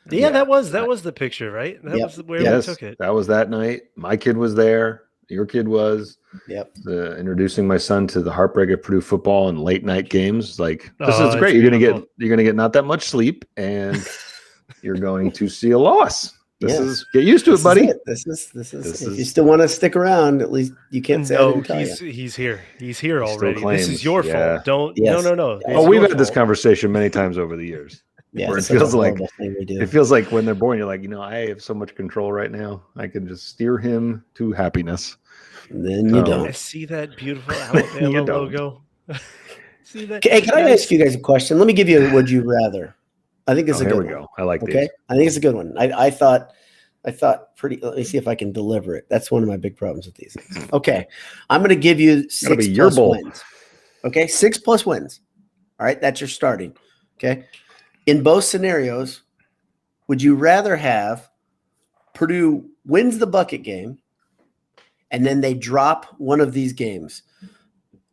Yeah, that was the picture, right? That was where we took it. That was that night. My kid was there. Your kid was. Yep. Introducing my son to the heartbreak of Purdue football and late night games. Like, this is great. You're gonna get not that much sleep, and you're going to see a loss. Get used to it, buddy. This is if you still want to stick around, at least you can't say he's here. He's here already. This is your fault. No. Oh, we've had this conversation many times over the years. Yeah, where it feels like when they're born, you're like, I have so much control right now. I can just steer him to happiness. And then you don't. I see that beautiful Alabama logo. See that? Hey, can I ask you guys a question? Let me give you a would you rather. I think it's a good one. Here we go. I like these. I think it's a good one. I thought pretty. Let me see if I can deliver it. That's one of my big problems with these things. Okay, I'm going to give you 6+ wins. Okay, 6+ wins. All right, that's your starting. Okay. In both scenarios, would you rather have Purdue wins the bucket game and then they drop one of these games?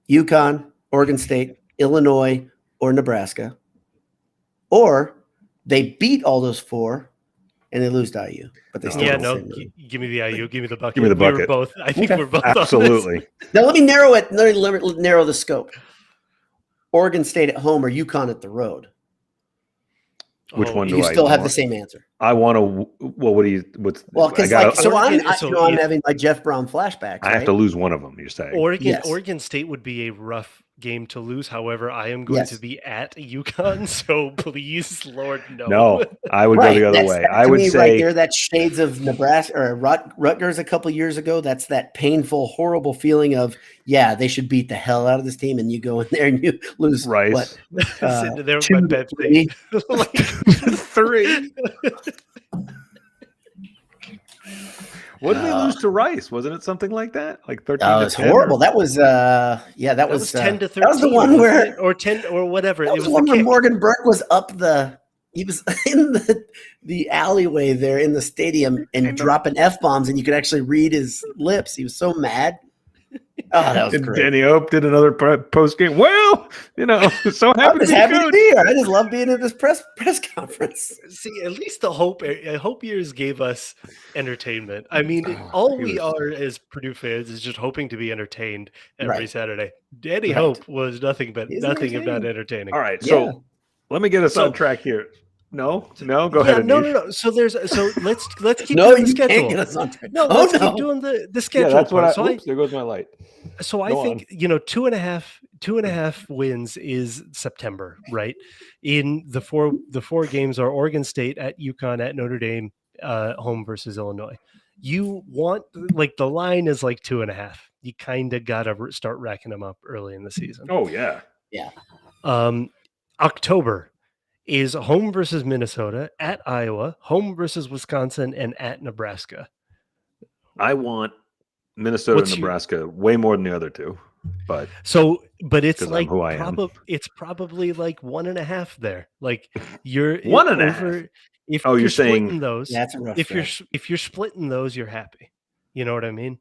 UConn, Oregon State, Illinois, or Nebraska. Or they beat all those 4 and they lose to IU. But they still give me the IU, give me the bucket. Give me the bucket. We were both. I think we're both absolutely. On this. Now let me narrow it. Let me narrow the scope. Oregon State at home or UConn at the road. Which one do you still have the same answer? I want to. Well, what do you? What's? Well, because I'm having my Jeff Brown flashbacks. I have to lose one of them. You're saying Oregon State would be a rough game to lose. However, I am going to be at UConn, so please, Lord, no. No, I would go the other way. I would say right there. That shades of Nebraska or Rutgers a couple years ago. That's that painful, horrible feeling of they should beat the hell out of this team, and you go in there and you lose. Right. What? 2-3. Like 3. What did they lose to Rice? Wasn't it something like that? Like 13. Oh, it's horrible. That was that was 10 to 13. That was the one where or 10 or whatever. That was the one where Morgan Burke was he was in the alleyway there in the stadium and dropping F-bombs, and you could actually read his lips. He was so mad. Oh, that was great. Danny Hope did another post game. Well, so happy to be here. I just love being at this press conference. See, at least the Hope years gave us entertainment. I mean, all we are as Purdue fans is just hoping to be entertained every Saturday. Danny Hope was nothing if not entertaining. All right, so let me get us on track here. No, go ahead. No. So let's keep doing the schedule. Get us on track. Let's keep doing the schedule. Yeah, that's what there goes my light. So I think 2.5 wins is September, right? In the four games are Oregon State, at UConn, at Notre Dame, home versus Illinois. You want the line is 2.5. You kind of got to start racking them up early in the season. Oh yeah. October is home versus Minnesota, at Iowa, home versus Wisconsin, and at Nebraska. I want Minnesota and Nebraska way more than the other two, but it's it's probably 1.5 there. You're 1.5. If you're splitting saying those, that's a rough if you're splitting those, you're happy. You know what I mean?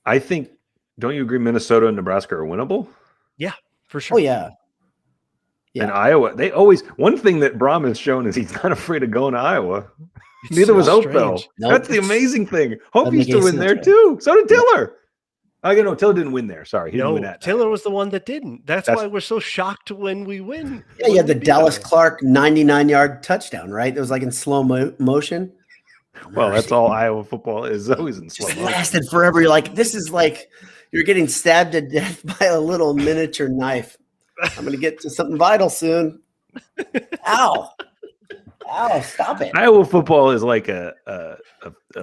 I think. Don't you agree? Minnesota and Nebraska are winnable. Yeah, for sure. Oh yeah. And Iowa, they always one thing that Brom has shown is he's not afraid of going to Iowa. Neither was Hope though. Nope. That's the amazing thing. Hope used to win there too. So did Tiller. Tiller didn't win there. Sorry, he didn't win that. Tiller was the one that didn't. That's why we're so shocked when we win. Yeah, you had the Dallas Clark 99-yard touchdown, right? It was in slow motion. Well, that's all Iowa football is. Always in slow motion. Lasted forever. You're this is you're getting stabbed to death by a little miniature knife. I'm going to get to something vital soon. Ow, stop it. Iowa football is like a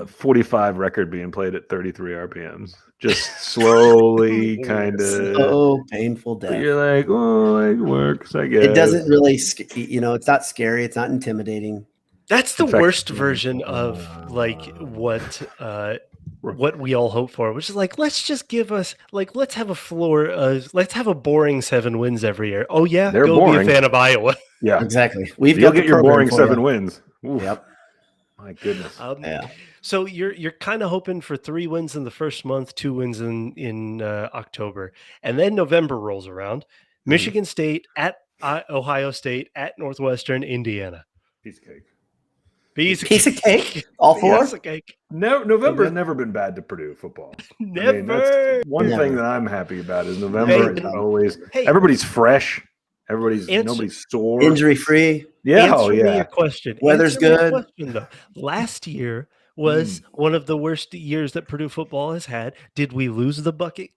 45 record being played at 33 RPMs. Just slowly kind of. So painful death. You're it works, I guess. It doesn't really, it's not scary. It's not intimidating. That's the worst version of what we all hope for, which is let's just give us let's have a floor. Let's have a boring 7 wins every year. Oh yeah, they're go boring. Be a fan of Iowa. Yeah, exactly. You'll get your boring 7 wins. Oof. Yep. My goodness. So you're kind of hoping for 3 wins in the first month, 2 wins in October, and then November rolls around. Michigan State at Ohio State at Northwestern, Indiana. Piece of cake. Piece of cake. All four. Piece of cake. No, November's never been bad to Purdue football. Never. I mean, that's one thing that I'm happy about is November is always everybody's fresh. Nobody's sore. Injury free. Yeah. Answer me a question. Weather's good. Question, though. Last year was one of the worst years that Purdue football has had. Did we lose the bucket?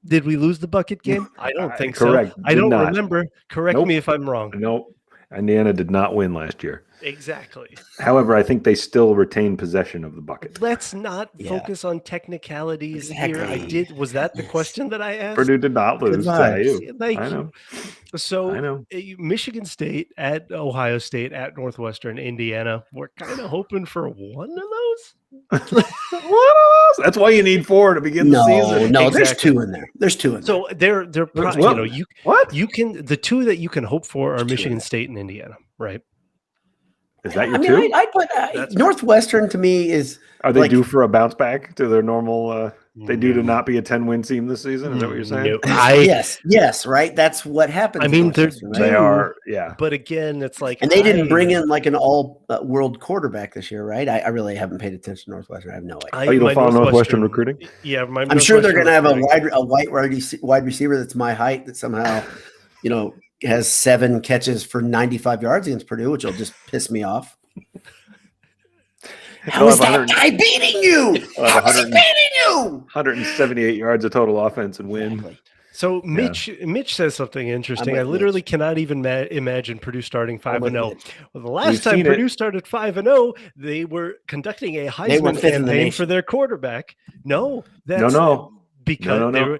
Did we lose the bucket game? I don't think correct. so. I don't remember. Correct me if I'm wrong. Nope. Indiana did not win last year. Exactly. However, I think they still retain possession of the bucket. Let's not focus on technicalities here. Was that the question that I asked? Purdue did not lose. Thank I know. So I know. Michigan State at Ohio State at Northwestern, Indiana. We're kind of hoping for one of those. That's why you need 4 to begin the season. No, there's 2 in there. There's 2 in there. So they're you can the 2 that you can hope for are Michigan State and Indiana, right? Is that your 2? I put Northwestern to me is. Are they due for a bounce back to their normal? They due to not be a 10-win team this season. Is that what you're saying? Yes, right. That's what happens. I mean, they are, yeah. But again, it's like, and they didn't bring in like an all-world quarterback this year, right? I really haven't paid attention to Northwestern. I have no idea. You don't follow Northwestern recruiting? Yeah, I'm sure they're going to have a wide receiver that's my height that somehow, has 7 catches for 95 yards against Purdue, which will just piss me off. How is that guy beating you? How is he beating you? 178 yards of total offense and win. Exactly. So Mitch says something interesting. I literally cannot even imagine Purdue starting 5-0. Well, the last time Purdue started 5-0, they were conducting a Heisman campaign for their quarterback. No. Because they were.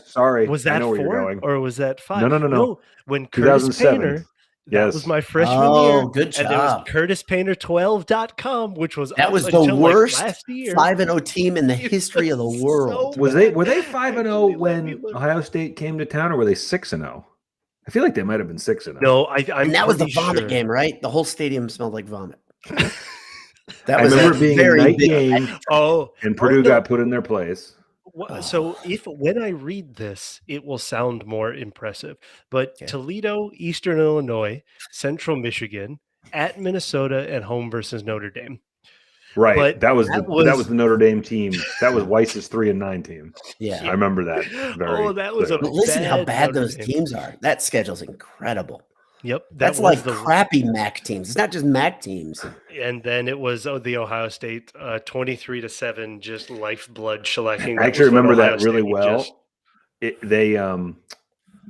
Sorry. Was that 4 or was that 5? No. When Curtis Painter, that was my freshman year. Good job. And there was CurtisPainter12.com, which was the worst last year. 5-0 team in the history of the world. Were they 5-0 when Ohio State came to town, or were they 6-0? I feel like they might have been 6-0. No, and that was the vomit game, right? The whole stadium smelled like vomit. I remember being a night game. And Purdue got put in their place. So when I read this, it will sound more impressive. But Toledo, Eastern Illinois, Central Michigan, at Minnesota, and home versus Notre Dame. Right. But that was the Notre Dame team. That was Weiss's 3-9 team. Yeah. I remember that. That was a listen how bad those teams are. That schedule's incredible. Yep. That's like crappy MAC teams. It's not just MAC teams. And then it was the Ohio State 23-7, just lifeblood shellacking. I actually remember that really well. It was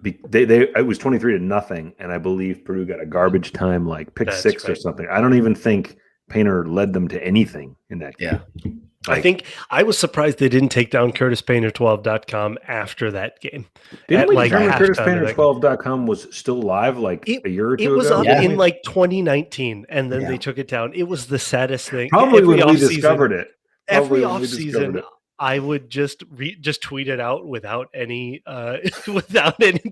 23-0, and I believe Purdue got a garbage time pick 6 or something. I don't even think Painter led them to anything in that game. Yeah. I think I was surprised they didn't take down CurtisPainter12.com after that game. Didn't we determine CurtisPainter12.com was still live a year or two ago? It was up in 2019, and then they took it down. It was the saddest thing. Probably when we discovered it. Every offseason, I would just tweet it out without any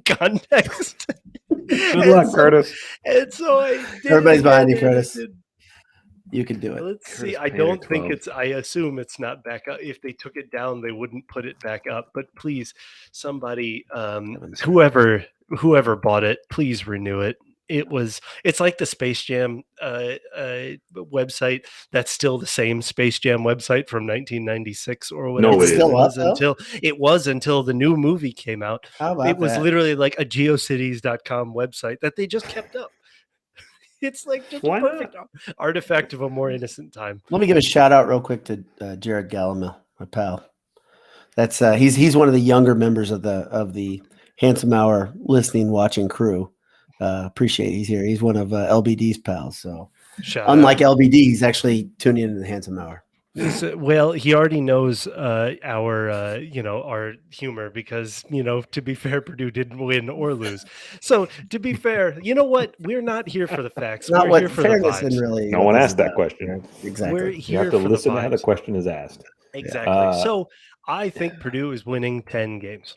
context. Good luck, Curtis. And so everybody's behind you, Curtis. You can do it. Let's see. I don't think I assume it's not back up. If they took it down, they wouldn't put it back up. But please, somebody, whoever bought it, please renew it. It's like the Space Jam website. That's still the same Space Jam website from 1996 or whatever. It was until the new movie came out. It was literally like a geocities.com website that they just kept up. It's like just a perfect artifact of a more innocent time. Let me give a shout out real quick to Jared Gallimel, my pal. That's he's one of the younger members of the Handsome Hour listening, watching crew. Appreciate he's here. He's one of LBD's pals. So unlike LBD, he's actually tuning into the Handsome Hour. Well, he already knows our humor because, to be fair, Purdue didn't win or lose. So to be fair, you know what? We're not here for the facts. We're here for the vibes. Really, no one asked that question. Exactly. You have to listen to how the question is asked. Exactly. So I think Purdue is winning 10 games.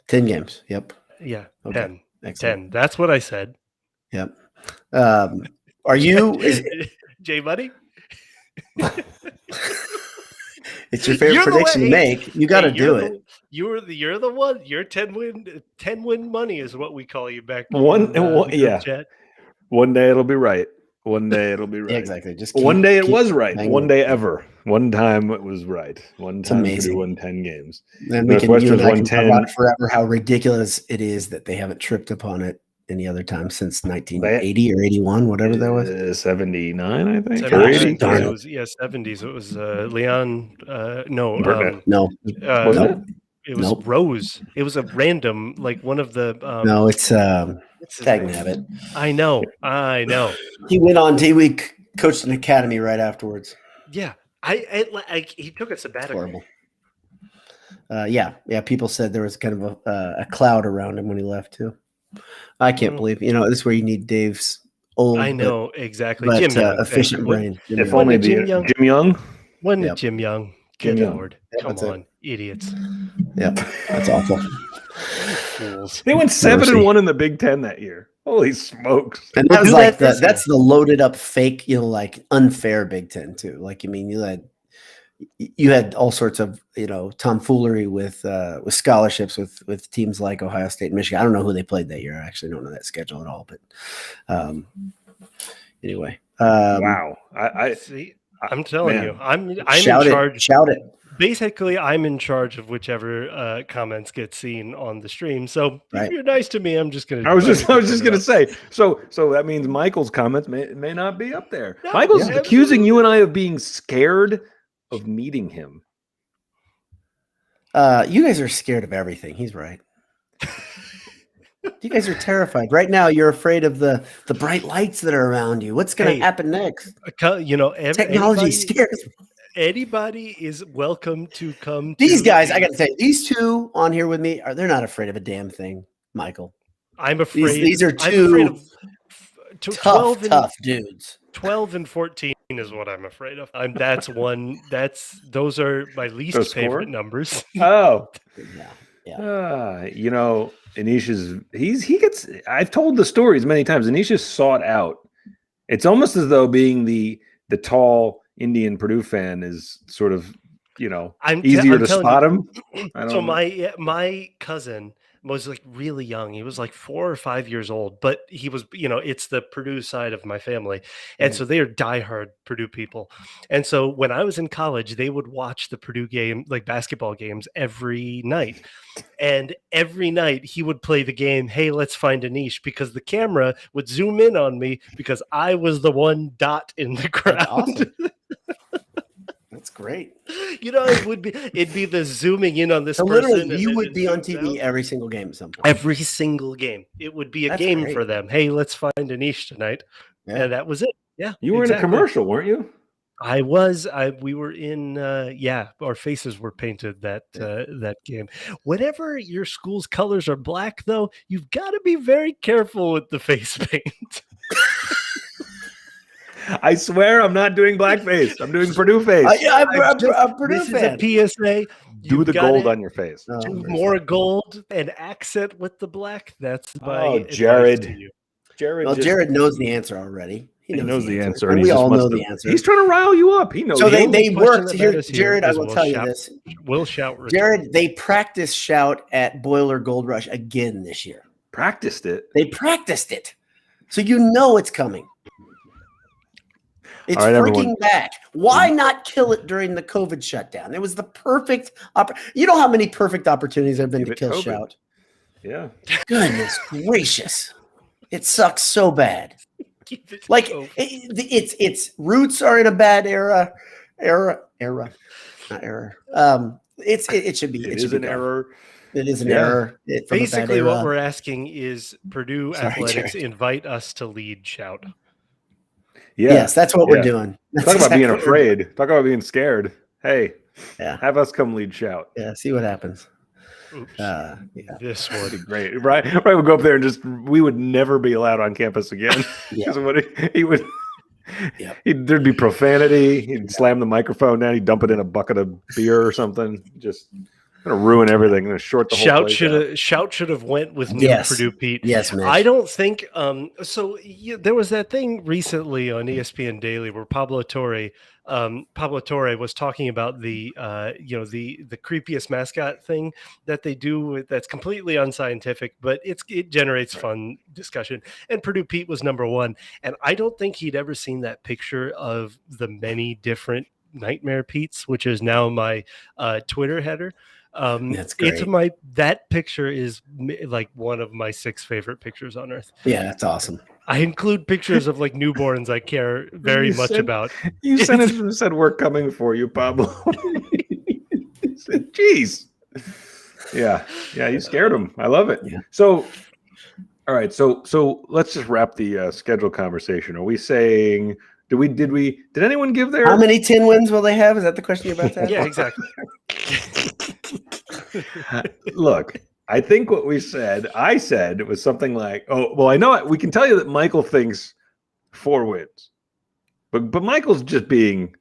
10 games. Yep. Yeah. Okay. 10. Excellent. 10. That's what I said. Yep. Are you Jay Buddy? It's your favorite prediction to make. You got to do it. You're the one. Your 10-win money is what we call you back. Chat. One day it'll be right. One day it'll be right. Yeah, exactly. Just one day it was right. One day ever. One time it was right. One time Purdue won 10 games. And we can won 10 about forever how ridiculous it is that they haven't tripped upon it any other time since 1980 or 81, whatever that was. 79, I think. 70s. It was 70s. It was Leon. No. It was Rose. It was a random, like one of the. No, it's Tagnabbit. I know. He went on. He coached an academy right afterwards. Yeah, he took a sabbatical. Horrible. Yeah. People said there was kind of a cloud around him when he left too. I can't believe this is where you need Dave's old. I know exactly. But, Jim Young, efficient brain. If only Jim Young. When did Jim Young? Good Lord, come on, idiots. Yep, that's awful. Fools. They went 7-1 in the Big Ten that year. Holy smokes! And that was like that's the loaded up fake, like unfair Big Ten too. Like you had all sorts of tomfoolery with scholarships with teams like Ohio State and Michigan. I don't know who they played that year. I actually don't know that schedule at all. But anyway, wow! I see. I'm telling you, I'm in charge. Shout it. Basically, I'm in charge of whichever comments get seen on the stream. So if you're nice to me, I'm just gonna. I was just gonna say. So that means Michael's comments may not be up there. No, Michael's accusing you and I of being scared of meeting him. You guys are scared of everything. He's right. You guys are terrified right now. You're afraid of the bright lights that are around you. What's going to happen next? Technology scares. Anybody is welcome to come. These guys, I got to say, these two on here with me they're not afraid of a damn thing, Michael. I'm afraid. These are two tough dudes. 12 and 14 is what I'm afraid of. Those are my least favorite numbers. Oh, yeah. Anish I've told the stories many times. Anish is sought out. It's almost as though being the tall Indian Purdue fan is sort of, easier to spot him. So my cousin was like really young. He was like 4 or 5 years old, but he was, it's the Purdue side of my family. And so they are diehard Purdue people. And so when I was in college, they would watch the Purdue game, like basketball games every night. And every night he would play the game, hey, let's find Anish, because the camera would zoom in on me because I was the one dot in the crowd. That's awesome. That's great. It'd be the zooming in on this person. Literally, you would be on TV every single game at some point. Every single game. It would be a game for them. Hey, let's find Anish tonight. Yeah. And that was it. Yeah. You were in a commercial, weren't you? I was. We were in our faces were painted that game. Whenever your school's colors are black, though, you've got to be very careful with the face paint. I swear I'm not doing blackface. I'm doing Purdue face. I'm Purdue fan. Is a PSA. Do the gold on your face. Do more gold and accent with the black. That's my Jared. To you. Jared knows the answer already. He knows the answer. And we all know the answer. He's trying to rile you up. He knows. So they worked here. Jared, I will tell you this. We'll shout. Jared, they practiced shout at Boiler Gold Rush again this year. Practiced it. They practiced it. So it's coming. It's freaking back. Why not kill it during the COVID shutdown? It was the perfect you know how many perfect opportunities there have been to kill shout? Yeah. Goodness gracious. It sucks so bad. Like its roots are in a bad era. Not error. It should be. It is an error. It is an error. Basically, what we're asking is Purdue Athletics invite us to lead shout. Yeah. Yes, that's what we're doing. Talk about being afraid. Talk about being scared. Hey, have us come lead shout. Yeah, see what happens. This would be great. Right would go up there and we would never be allowed on campus again. He would. Yeah. There'd be profanity. He'd slam the microphone down. He'd dump it in a bucket of beer or something. Just Gonna ruin everything. Gonna short the whole place Shout should have went with new Purdue Pete. Yes, Mitch. I don't think there was that thing recently on ESPN Daily where Pablo Torre was talking about the creepiest mascot thing that they do that's completely unscientific, but it generates fun discussion. And Purdue Pete was number one. And I don't think he'd ever seen that picture of the many different Nightmare Pete's, which is now my Twitter header. That's great. That picture is like one of my 6 favorite pictures on earth. Yeah, that's awesome. I include pictures of like newborns I care very much about. You said we're coming for you, Pablo. Said, "Geez, yeah, you scared him. I love it." Yeah. So, all right, so let's just wrap the schedule conversation. Are we saying? Did anyone give their? How many 10 wins will they have? Is that the question you're about to ask? Yeah, exactly. Look, I think what I said it was something like, "Oh, well, I know we can tell you that Michael thinks 4 wins, but Michael's just being,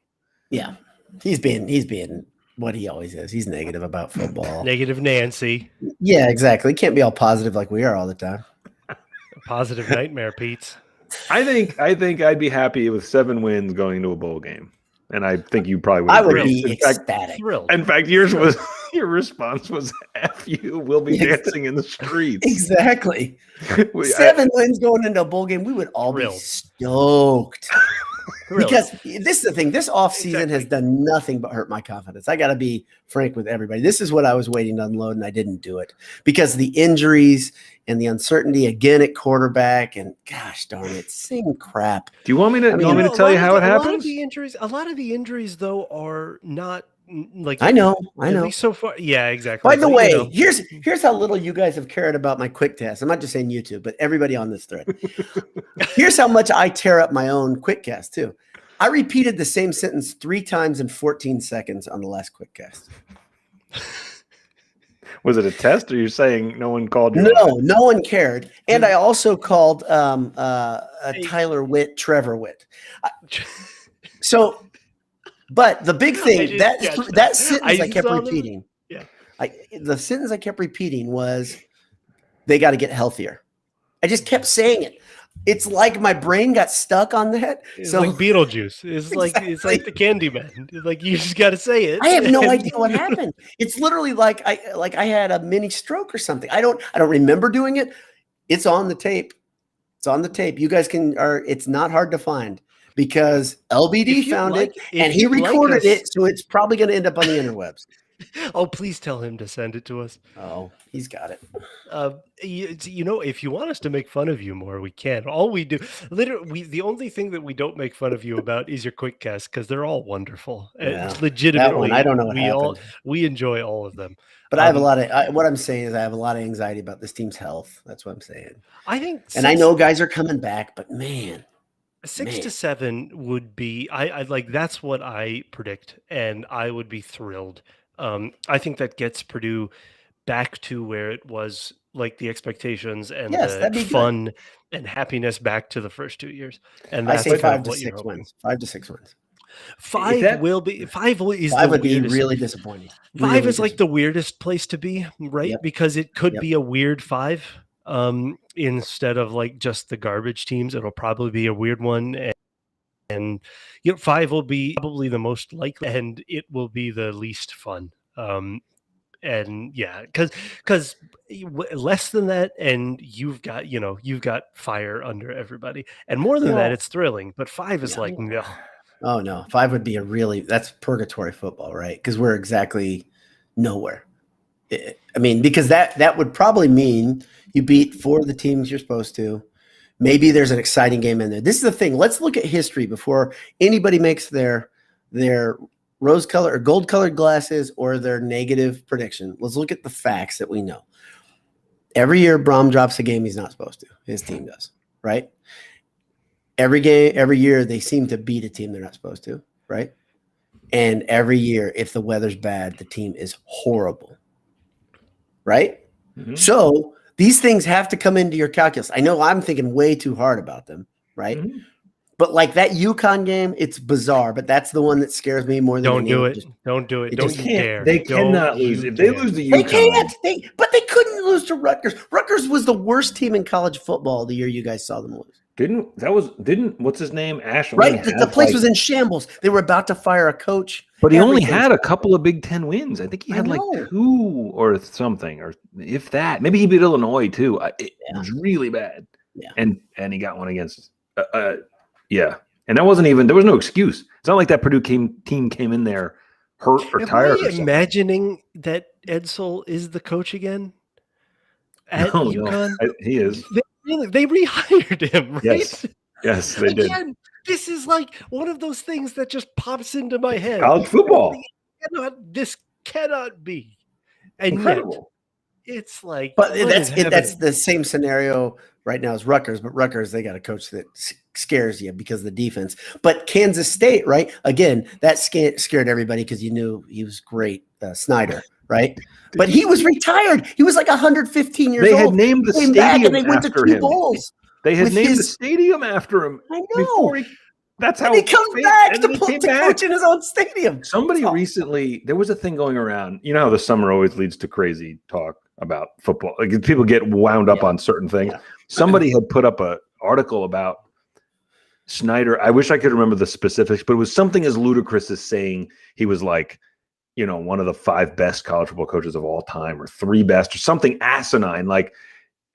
yeah, he's being what he always is. He's negative about football. Negative Nancy. Yeah, exactly. He can't be all positive like we are all the time. Positive Nightmare Pete's. I think I'd be happy with 7 wins going to a bowl game, and I think you probably would. I would be ecstatic. Thrilled. In fact, your response was "F you, we'll be dancing in the streets." Exactly. 7 wins going into a bowl game, we would all be stoked. Because this is the thing, this offseason has done nothing but hurt my confidence. I got to be frank with everybody. This is what I was waiting to unload, and I didn't do it because of the injuries and the uncertainty again at quarterback. And gosh darn it, same crap. Do you want me to tell you how it happens? A lot of the injuries, though, are not like I know. At least so far, yeah, exactly. By the way, here's how little you guys have cared about my quick test. I'm not just saying YouTube, but everybody on this thread. Here's how much I tear up my own quick cast too. I repeated the same sentence 3 times in 14 seconds on the last quick cast. Was it a test, or you're saying no one called you? No one cared. And I also called Tyler Witt, Trevor Witt. But the big thing that sentence I kept repeating. Yeah. The sentence I kept repeating was, "They got to get healthier." I just kept saying it. It's like my brain got stuck on that. It's like Beetlejuice. It's like the Candyman. It's like you just got to say it. I have no idea what happened. It's literally like I had a mini stroke or something. I don't remember doing it. It's on the tape. It's on the tape. You guys it's not hard to find because LBD found it and he recorded it. So it's probably going to end up on the interwebs. Oh, please tell him to send it to us. Oh, he's got it. If you want us to make fun of you more, we can. All we do, literally, the only thing that we don't make fun of you about is your quick cast because they're all wonderful. Yeah, legitimately, I don't know what happened. We enjoy all of them. But I have a lot of what I'm saying is I have a lot of anxiety about this team's health. That's what I'm saying. I think, and I know guys are coming back, but man. 6 to 7 would be. I like that's what I predict, and I would be thrilled. I think that gets Purdue back to where it was, like the expectations and the fun and happiness back to the first 2 years. And I say 5 to 6 wins. 5 to 6 wins. 5 will be 5 is 5 would be really disappointing. 5 is like the weirdest place to be, right? Yep. Because it could be a weird 5 instead of like just the garbage teams. It'll probably be a weird one. And 5 will be probably the most likely, and it will be the least fun. Because less than that, and you've got fire under everybody, and more than that, it's thrilling. But 5 is like no. Oh no, 5 would be that's purgatory football, right? Because we're exactly nowhere. Because that would probably mean you beat 4 of the teams you're supposed to. Maybe there's an exciting game in there. This is the thing. Let's look at history before anybody makes their rose-colored or gold-colored glasses or their negative prediction. Let's look at the facts that we know. Every year, Braum drops a game he's not supposed to. His team does, right? Every year, they seem to beat a team they're not supposed to, right? And every year, if the weather's bad, the team is horrible, right? Mm-hmm. So these things have to come into your calculus. I know I'm thinking way too hard about them, right? Mm-hmm. But like that UConn game, it's bizarre. But that's the one that scares me more than Don't do it. Just, don't do it. it Don't just you can't. dare. They Don't cannot lose. you If they dare. lose to UConn, They can't. But they couldn't lose to Rutgers. Rutgers was the worst team in college football the year you guys saw them lose. Didn't what's his name? Ash. Right. The place was in shambles. They were about to fire a coach. But he only had a couple of Big Ten wins. I think he had like 2 or something, or if that. Maybe he beat Illinois too. It was really bad. Yeah. And he got one against. Yeah. And that wasn't even. There was no excuse. It's not like that Purdue team came in there hurt or tired. Are you imagining that Edsall is the coach again at UConn? No, he is. They rehired him, right? Yes, they did. This is like one of those things that just pops into my head. College football. This cannot be. And incredible. Yet, it's like, but that's the same scenario right now as Rutgers. But Rutgers, they got a coach that scares you because of the defense. But Kansas State, right? Again, that scared everybody because you knew he was great, Snyder, right? But he was retired. He was like 115 years old. They had named the stadium and they went to 2 bowls. They had named the stadium after him. I know. That's how he comes back to put the coach in his own stadium. Somebody recently, there was a thing going around. You know how the summer always leads to crazy talk about football. Like people get wound up on certain things. Yeah. Somebody had put up an article about Snyder. I wish I could remember the specifics, but it was something as ludicrous as saying he was like, one of the 5 best college football coaches of all time, or 3 best, or something asinine. Like,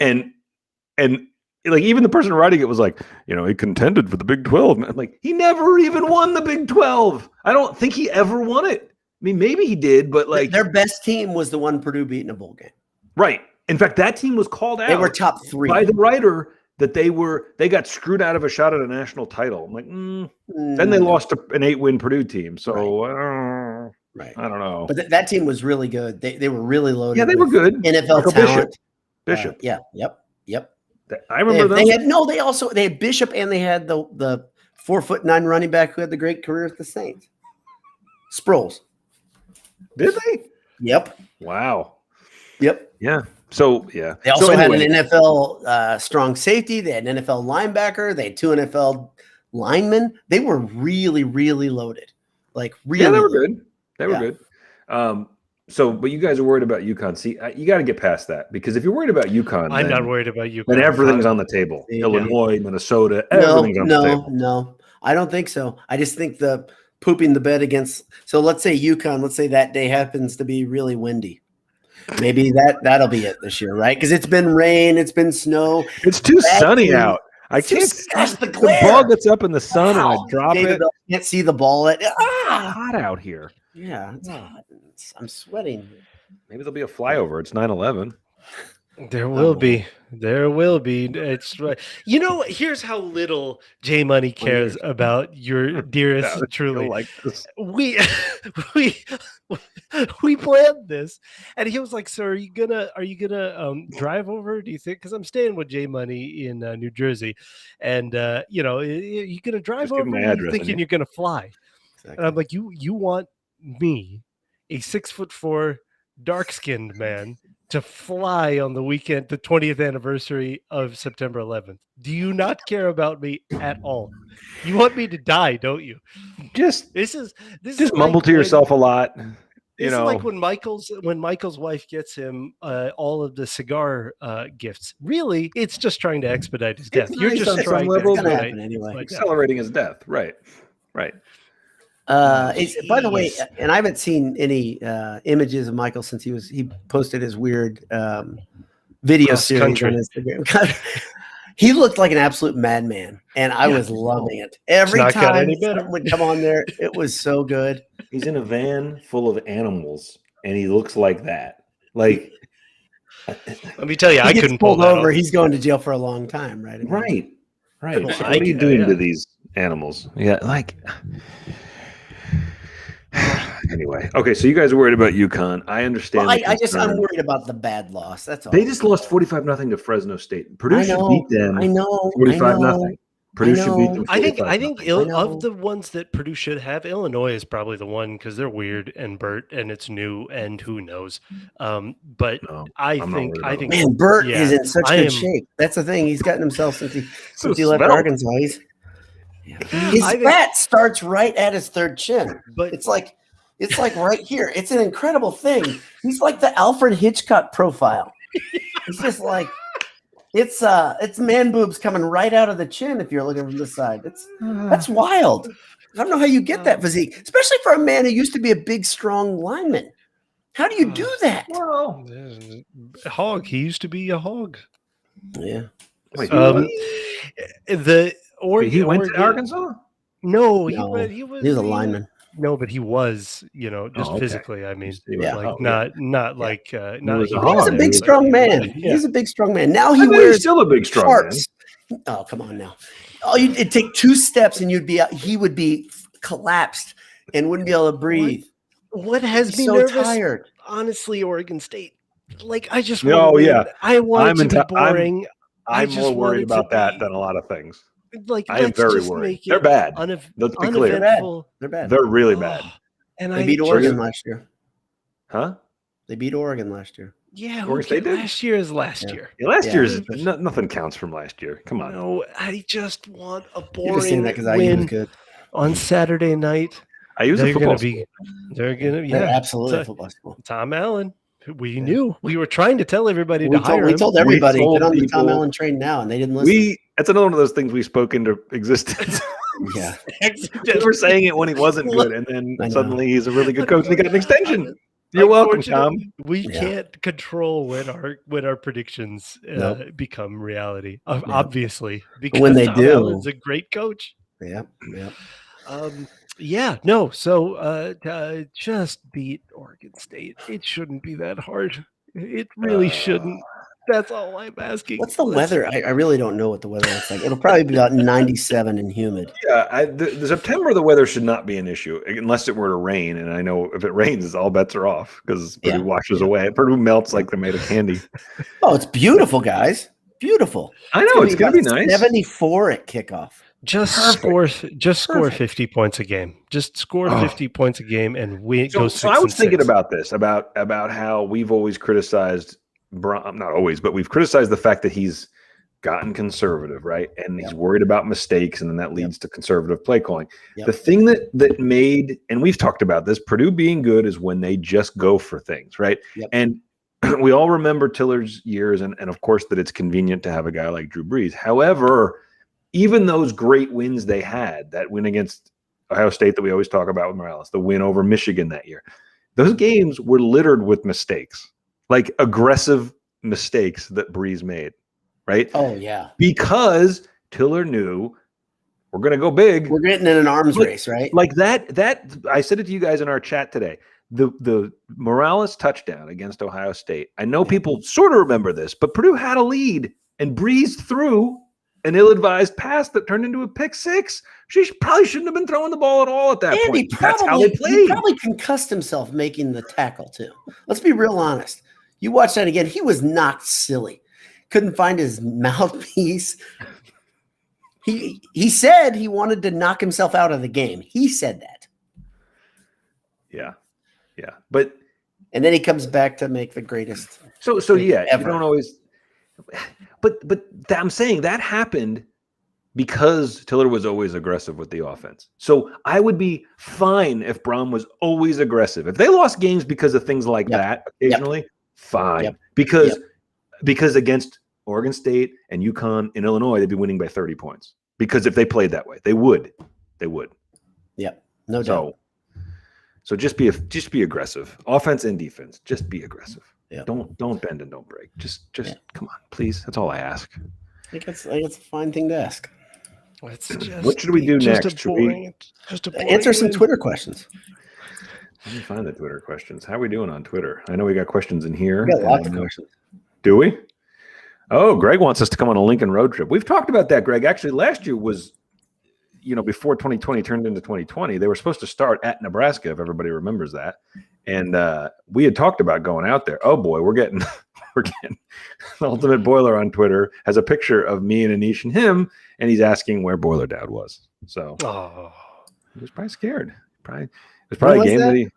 and like even the person writing it was like, he contended for the Big 12. I'm like, he never even won the Big 12. I don't think he ever won it. I mean, maybe he did, but like their best team was the one Purdue beat in a bowl game. Right. In fact, that team was called out. They were top 3 by the writer that they got screwed out of a shot at a national title. I'm like, Then they lost to an 8-win Purdue team. So right. I don't know. But that team was really good. They were really loaded. Yeah, they were good. NFL talent. Bishop. Yep. I remember them. They had Bishop, and they had the 4'9" running back who had the great career at the Saints. Sproles. Did they? Yep. Wow. Yep. Yeah. So yeah. They also had an NFL strong safety. They had an NFL linebacker. They had 2 NFL linemen. They were really, really loaded. Like really. Yeah, they were good. They were good. But you guys are worried about UConn. See, you got to get past that, because if you're worried about UConn, I'm not worried about UConn. Then everything's on the table. Yeah. Illinois, Minnesota, everything's on the table. No, I don't think so. I just think the pooping the bed against. So let's say UConn. Let's say that day happens to be really windy. Maybe that'll be it this year, right? Because it's been rain, it's been snow. It's too sunny out. I can't. The ball gets up in the sun and I drop it. I can't see the ball. It's hot out here. Yeah, it's hot. I'm sweating. Maybe there'll be a flyover. It's 9/11. There will be. There will be. It's right. Here's how little J Money cares about your dearest truly. Like this. We planned this, and he was like, "So are you gonna drive over? Do you think? Because I'm staying with J Money in New Jersey, and you gonna drive over? My address, thinking you're gonna fly?" Exactly. And I'm like, "You want me, a 6'4" dark-skinned man, to fly on the weekend, the 20th anniversary of September 11th? Do you not care about me at all? You want me to die, don't you? Just mumble like to yourself a lot. It's like when Michael's wife gets him all of the cigar gifts. Really, it's just trying to expedite his death. You're just trying to expedite anyway. Accelerating his death. Right. By the way, and I haven't seen any images of Michael since he posted his weird video series on Instagram. He looked like an absolute madman, and I was loving it. Every time someone would come on there, it was so good. He's in a van full of animals, and he looks like that. Like, let me tell you, I couldn't pull that over. He's going to jail for a long time, right? Right. So what are you doing to these animals? Yeah, like. Anyway, okay, so you guys are worried about UConn. I understand. Well, I'm worried about the bad loss. That's all. They just lost 45-0 to Fresno State. Purdue should beat them. I know. 45-0. Purdue should beat them. I think of the ones that Purdue should have, Illinois is probably the one, because they're weird and Burt, and it's new, and who knows. But I think man, Burt is in such good shape. That's the thing. He's gotten himself since he left Arkansas. His fat starts right at his third chin, but it's like right here. It's an incredible thing. He's like the Alfred Hitchcock profile. It's just like it's man boobs coming right out of the chin if you're looking from this side. That's wild. I don't know how you get that physique, especially for a man who used to be a big, strong lineman. How do you do that? Well, hog. He used to be a hog. Yeah. Wait, he went to Arkansas? No, he was a lineman. No, but he was, just physically. I mean, not like he was a big, strong man. He's a big, strong man. Now he wears still a big, strong man. Oh, come on now. It'd take 2 steps and he would be collapsed and wouldn't be able to breathe. What has me so nervous? Tired. Honestly, Oregon State. Like I just I want it to be boring. I'm more worried about that than a lot of things. Like I am very worried. They're bad. Let's be clear. They're bad. They're really bad. And they beat Oregon last year. Huh? They beat Oregon last year. Yeah, Oregon State did. Last year is last year. Yeah, last year's nothing counts from last year. Come on. No, I just want a boring win on Saturday night. IU's a football school. They're absolutely a football school. Tom Allen. We knew. We were trying to tell everybody to hire him. We told everybody get on the Tom Allen train now, and they didn't listen. That's another one of those things we spoke into existence. Yeah. We were saying it when he wasn't good, and then suddenly he's a really good coach and he got an extension. You're welcome, Tom. We can't control when our predictions become reality. Obviously, because when they Tom do, Allen's a great coach. Yeah. So just beat Oregon State. It shouldn't be that hard. It really shouldn't. That's all I'm asking. What's the weather? I really don't know what the weather looks like. It'll probably be about 97 and humid. Yeah, the September, the weather should not be an issue unless it were to rain. And I know if it rains, all bets are off because Purdue washes away. Purdue melts like they're made of candy. Oh, it's beautiful, guys. Beautiful. I know it's gonna be nice. 74 at kickoff. Just score 50 points a game. Just score 50 points a game and win. So I was thinking about this, about how we've always criticized not always, but we've criticized the fact that he's gotten conservative, right? And he's worried about mistakes, and then that leads to conservative play calling. The thing that made, and we've talked about this, Purdue being good is when they just go for things, right? And we all remember Tiller's years, and of course that it's convenient to have a guy like Drew Brees. However, even those great wins they had, that win against Ohio State that we always talk about with Morales, the win over Michigan that year, those games were littered with mistakes, like aggressive mistakes that Brees made, right? Oh, yeah. Because Tiller knew we're going to go big. We're getting in an arms race, right? Like that I said it to you guys in our chat today. The Morales touchdown against Ohio State. I know people sort of remember this, but Purdue had a lead and Brees threw an ill-advised pass that turned into a pick six. She probably shouldn't have been throwing the ball at all at that point. That's how they played. He probably concussed himself making the tackle too. Let's be real honest. You watch that again. He was knocked silly. Couldn't find his mouthpiece. He said he wanted to knock himself out of the game. He said that. Yeah. And then he comes back to make the greatest. So ever. You don't always. But I'm saying that happened because Tiller was always aggressive with the offense. So I would be fine if Braun was always aggressive. If they lost games because of things like that occasionally, fine. Because against Oregon State and UConn in Illinois, they'd be winning by 30 points. Because if they played that way, they would. Yep, no doubt. So just be aggressive, offense and defense. Just be aggressive. Yeah. Don't bend and don't break. Just come on, please. That's all I ask. I think it's a fine thing to ask. What should we do next? Should we answer some Twitter questions? Let me find the Twitter questions. How are we doing on Twitter? I know we got questions in here. We got lots of questions. Do we? Oh, Greg wants us to come on a Lincoln road trip. We've talked about that, Greg. Actually, last year was, before 2020 turned into 2020, they were supposed to start at Nebraska, if everybody remembers that. And we had talked about going out there. Oh boy, we're getting the Ultimate Boiler on Twitter has a picture of me and Anish and him, and he's asking where Boiler Dad was. So he was probably scared. It was probably a game that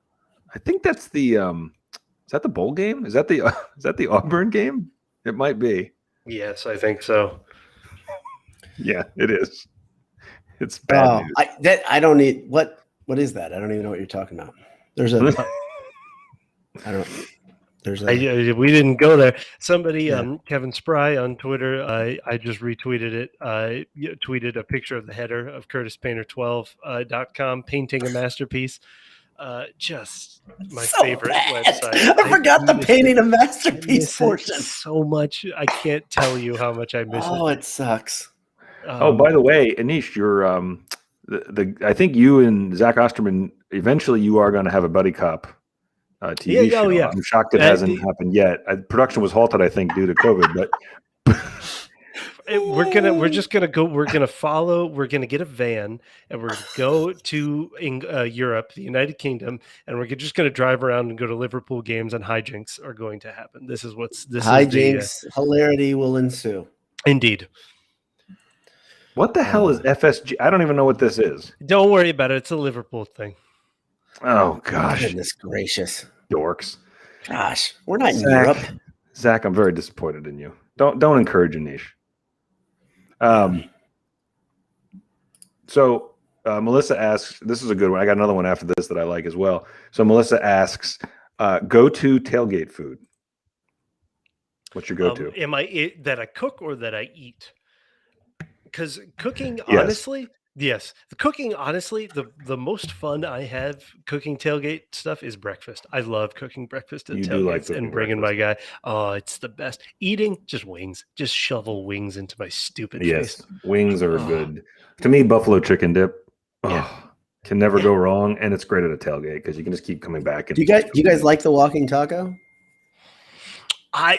I think that's the is that the bowl game? Is that the Auburn game? It might be. Yes, I think so. Yeah, it is. It's bad news. I don't need what is that? I don't even know what you're talking about. There's a we didn't go there. Somebody, Kevin Spry on Twitter, I just retweeted it. Tweeted a picture of the header of CurtisPainter12.com painting a masterpiece. Just my favorite website. I forgot the painting a masterpiece portion so much. I can't tell you how much I miss it. Oh, it sucks. By the way, Anish, you're I think you and Zach Osterman eventually you are going to have a buddy cop TV show. Yeah. I'm shocked it hasn't happened yet. Production was halted, I think, due to COVID. But we're gonna get a van and we're gonna go to Europe, the United Kingdom, and we're just gonna drive around and go to Liverpool games, and hijinks are going to happen. Hijinks, hilarity will ensue. Indeed. What the hell is FSG? I don't even know what this is. Don't worry about it. It's a Liverpool thing. Oh gosh! Goodness gracious, dorks! Gosh, we're not in Europe. Zach, I'm very disappointed in you. Don't encourage Anish. So Melissa asks, this is a good one. I got another one after this that I like as well. So Melissa asks, go-to tailgate food. What's your go-to? That I cook or that I eat? Because cooking, honestly, yes. The cooking, honestly, the most fun I have cooking tailgate stuff is breakfast. I love cooking breakfast at tailgates and bringing my guy. Oh, it's the best. Eating, just wings. Just shovel wings into my stupid face. Yes, wings are good. To me, buffalo chicken dip can never go wrong, and it's great at a tailgate because you can just keep coming back. And do you guys like the walking taco?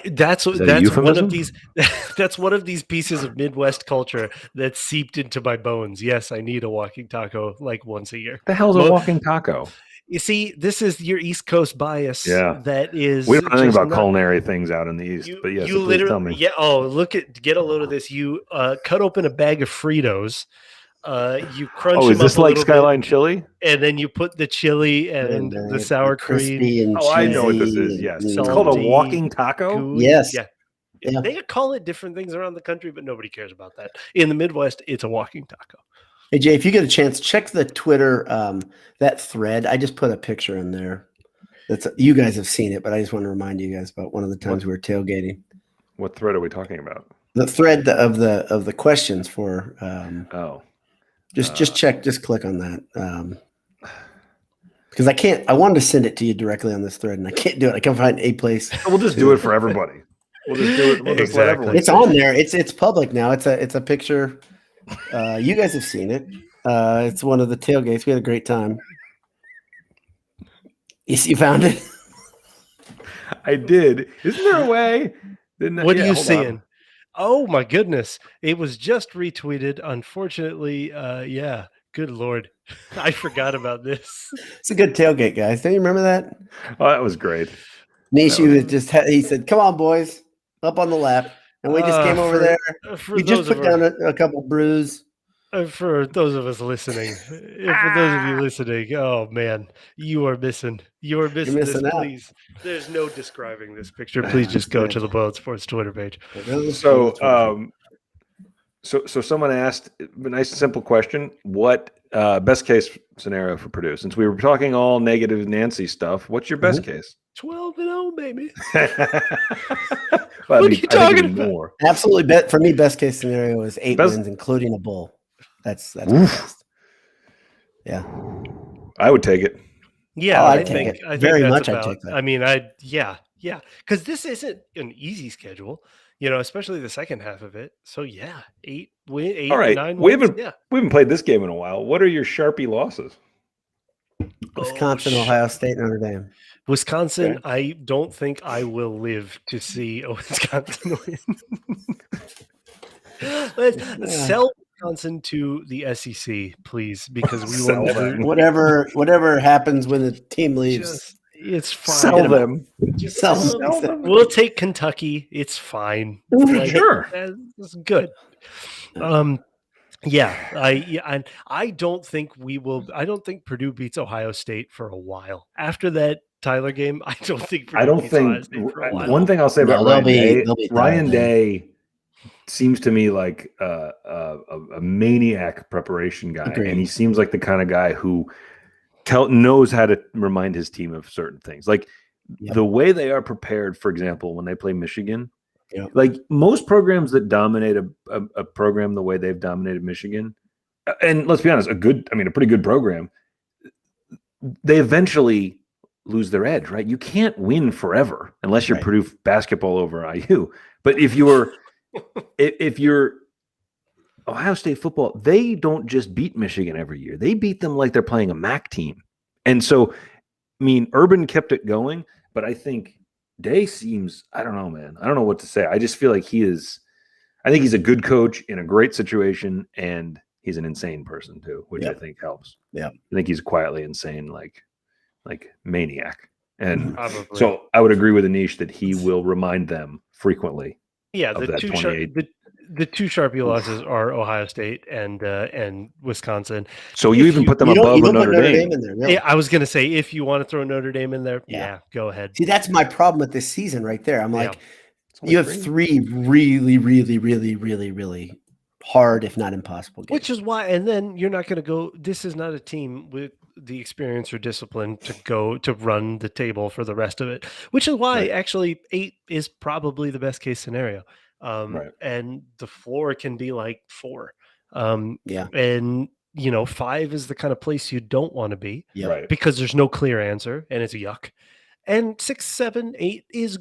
That's one of these that's one of these pieces of Midwest culture that's seeped into my bones. Yes, I need a walking taco like once a year. The hell's a walking taco? You see, this is your East Coast bias. Yeah, that is. We don't know anything about culinary things out in the East, but yes, you literally tell me. Yeah. Oh, get a load of this. You cut open a bag of Fritos. You crunch. Oh, is this like Skyline chili? And then you put the chili and the sour cream. Oh, I know what this is. Yes, it's called a walking taco. Gooey. Yes. Yeah. They call it different things around the country, but nobody cares about that. In the Midwest, it's a walking taco. Hey Jay, if you get a chance, check the Twitter that thread. I just put a picture in there. You guys have seen it, but I just want to remind you guys about one of the times we were tailgating. What thread are we talking about? The thread of the questions for. Just check. Just click on that. Because I wanted to send it to you directly on this thread, and I can't do it. I can't find a place. We'll just do it for everybody. We'll just do it. We'll just let everyone. It's on there. It's public now. It's a picture. You guys have seen it. It's one of the tailgates. We had a great time. You found it? I did. Isn't there a way? What are you seeing? Oh my goodness. It was just retweeted. Unfortunately, good Lord. I forgot about this. It's a good tailgate, guys. Don't you remember that? Oh, that was great. Nishi he said, "Come on, boys, up on the lap." And we just came over there. We just put down a couple brews. For those of us listening, for those of you listening, oh man, you are missing this. Out. Please, there's no describing this picture. Please just go to the Boiled Sports Twitter page. So someone asked a nice simple question: what best case scenario for Purdue? Since we were talking all negative Nancy stuff, what's your best case? 12-0, baby. What are you talking about? Absolutely, for me, best case scenario is 8 wins, including a bowl. That's best. Yeah, I would take it. Yeah, I think very much. I take that. I mean, because this isn't an easy schedule, especially the second half of it. So 8 wins. All right, 9 wins. We haven't played this game in a while. What are your Sharpie losses? Wisconsin, Ohio State, Notre Dame. Wisconsin, okay. I don't think I will live to see a Wisconsin win. Let's sell Wisconsin to the SEC, please, because we will never. Whatever happens when the team leaves, it's fine. Sell them. Just sell them. We'll take Kentucky. It's fine. Sure, that's good. I don't think we will. I don't think Purdue beats Ohio State for a while. After that Tyler game, I don't think. Purdue beats Ohio State for a while. One thing I'll say about Ryan Day seems to me like a maniac preparation guy. Agreed. And he seems like the kind of guy who knows how to remind his team of certain things. Like the way they are prepared, for example, when they play Michigan, like most programs that dominate a program the way they've dominated Michigan, and let's be honest, a pretty good program, they eventually lose their edge, right? You can't win forever unless you're Purdue basketball over IU. But if you're Ohio State football, they don't just beat Michigan every year. They beat them like they're playing a MAC team. And so, I mean, Urban kept it going, but I think Day seems, I don't know, man. I don't know what to say. I just feel like I think he's a good coach in a great situation, and he's an insane person too, which I think helps. Yeah. I think he's quietly insane, like maniac. And so I would agree with Anish that he will remind them frequently. Yeah, the two Sharpie losses are Ohio State and Wisconsin. So you even put them above Notre Dame in there. Really. Yeah, I was going to say, if you want to throw Notre Dame in there, go ahead. See, that's my problem with this season right there. I'm like, you have three really, really, really, really, really hard, if not impossible games. Which is why, and then you're not going to go, this is not a team with the experience or discipline to go to run the table for the rest of it, which is why actually 8 is probably the best case scenario. And the floor can be like 4. And 5 is the kind of place you don't want to be because there's no clear answer and it's a yuck. And 6, 7, 8 is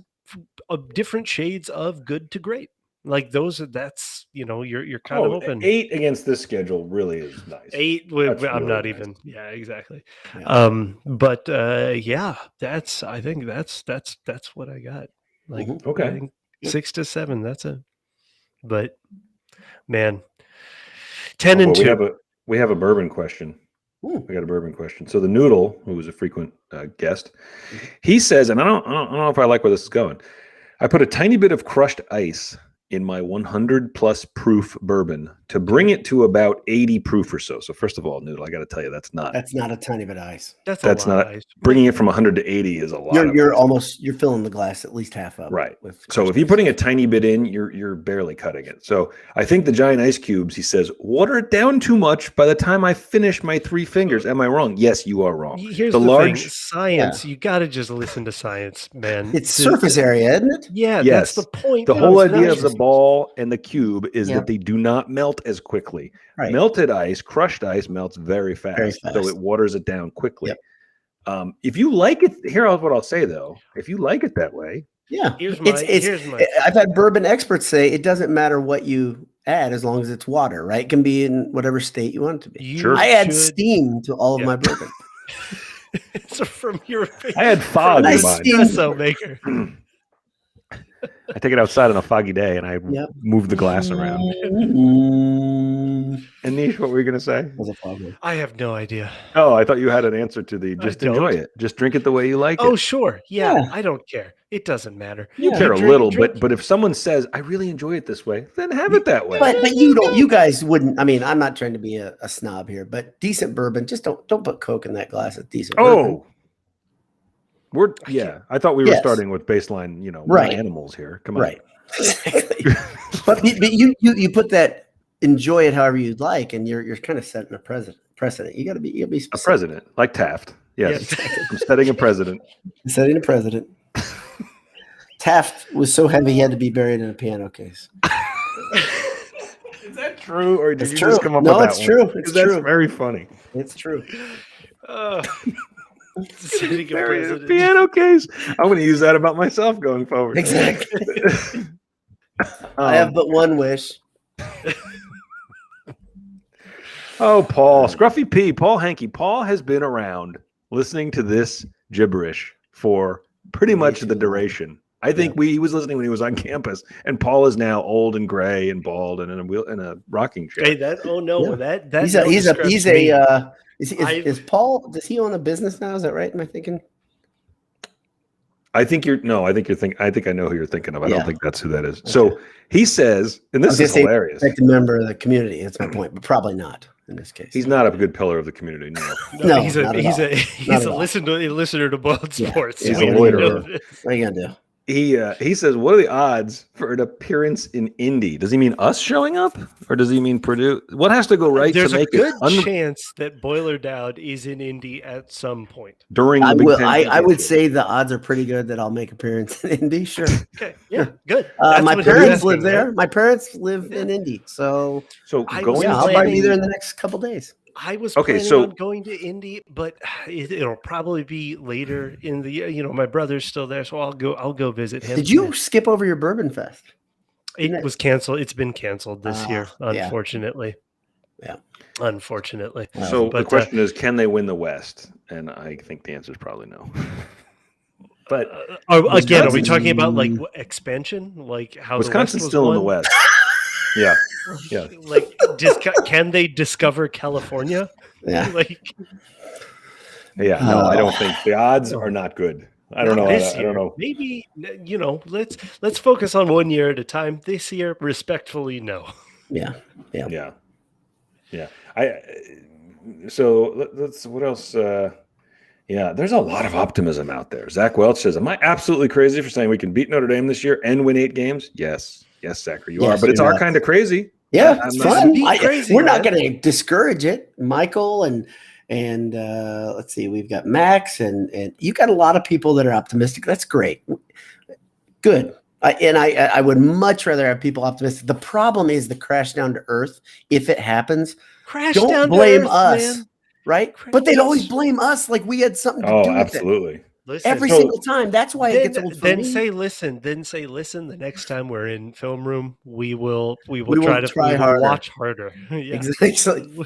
different shades of good to great. Like that's you're kind of open. 8 against this schedule really is nice. 8 I'm not even exactly. But that's I think that's what I got. Like I think 6 to 7, that's it. But man, 10 and 2. We have a Bourbon question. We got a Bourbon question. So the Noodle, who was a frequent guest, he says, and I don't know if I like where this is going. I put a tiny bit of crushed ice in my 100 plus proof bourbon to bring it to about 80 proof or so. So first of all, Noodle, I got to tell you, that's not a tiny bit of ice. That's a lot not of ice. Bringing it from 100 to 80 is a lot. You're filling the glass at least half up. Right. So if you're putting a tiny bit in, you're barely cutting it. So I think the giant ice cubes, he says, water it down too much by the time I finish my 3 fingers. Am I wrong? Yes, you are wrong. Here's the large thing. Science. You got to just listen to science, man. It's surface area, isn't it? Yeah, that's the point. The whole idea of the ball and the cube is that they do not melt as quickly. Right. Melted ice, crushed ice melts very fast, so it waters it down quickly. Yep. If you like it, here's what I'll say though. If you like it that way, here's my. I've had bourbon experts say it doesn't matter what you add as long as it's water. Right? It can be in whatever state you want it to be. I add steam to all of my bourbon. So from your opinion, I had fog in mine. Espresso maker. I take it outside on a foggy day and I move the glass around. Anish, what were you going to say? I have no idea. Oh, I thought you had an answer to just enjoy it. Just drink it the way you like it. Oh, sure. Yeah, I don't care. It doesn't matter. You care a little, but if someone says, I really enjoy it this way, then have it that way. But you guys wouldn't. I mean, I'm not trying to be a snob here, but decent bourbon, just don't put Coke in that glass. It's decent bourbon. I thought we were starting with baseline, animals here. Come on. Right. Exactly. but you put that, enjoy it however you'd like, and you're kind of setting a precedent. You gotta be specific. A president, like Taft. Yes. I'm setting a precedent. Taft was so heavy he had to be buried in a piano case. Is that true? Or did you just come up with that one? No, it's true. It's true. That's very funny. It's true. Piano case. I'm going to use that about myself going forward. Exactly. I have but one wish. Oh, Paul, Scruffy P, Paul Hankey. Paul has been around listening to this gibberish for pretty much the duration. I think he was listening when he was on campus, and Paul is now old and gray and bald and in a rocking chair. Hey, is Paul? Does he own a business now? Is that right? Am I thinking? I think I know who you're thinking of. I don't think that's who that is. Okay. So he says, and this is hilarious. Like a member of the community. That's my point, but probably not in this case. He's not a good pillar of the community. No, he's a listener to both sports. He's a loiterer. What are you gonna do? He says, what are the odds for an appearance in Indy? Does he mean us showing up, or does he mean Purdue? What has to go right There's to make a good it chance that Boiler Dowd is in Indy at some point during the Big Ten? I would say the odds are pretty good that I'll make appearance in Indy. Sure. Okay. Yeah. Good. My parents live there. Right? My parents live in Indy, so I'll probably be there in the next couple days. I was planning on going to Indy, but it'll probably be later in the year. My brother's still there, so I'll go visit him. Did you skip over your Bourbon Fest? It was canceled. It's been canceled this year, unfortunately. Yeah. Unfortunately. So the question is, can they win the West? And I think the answer is probably no. But again, are we talking about like expansion? Like how Wisconsin's still in the West? Yeah. Yeah. Like, can they discover California? Yeah. No, I don't think the odds are not good. I don't know. I don't know. Maybe let's focus on 1 year at a time. This year, respectfully, no. Yeah. So let's. What else? There's a lot of optimism out there. Zach Welch says, "Am I absolutely crazy for saying we can beat Notre Dame this year and win 8 games?" Yes, Zachary, you are. But it's our kind of crazy. Yeah, it's fun. We're not going to discourage it. Michael and let's see, we've got Max and you got a lot of people that are optimistic. That's great. Good. I would much rather have people optimistic. The problem is the crash down to earth. If it happens, don't blame us, man. Right? But they'd always blame us like we had something to do with absolutely. it. Listen, every single time. That's why it gets old for me. Say listen. The next time we're in film room, we will try harder. Watch harder. Yeah. Exactly.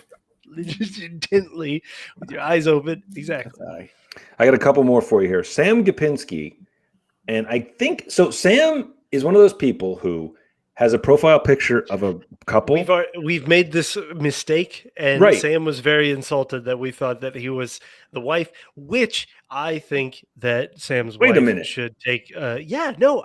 Just intently with your eyes open. Exactly. I got a couple more for you here. Sam Gapinski, and I think so. Sam is one of those people who has a profile picture of a couple. We've made this mistake, and Sam was very insulted that we thought that he was the wife, which I think that Sam's wife should take. I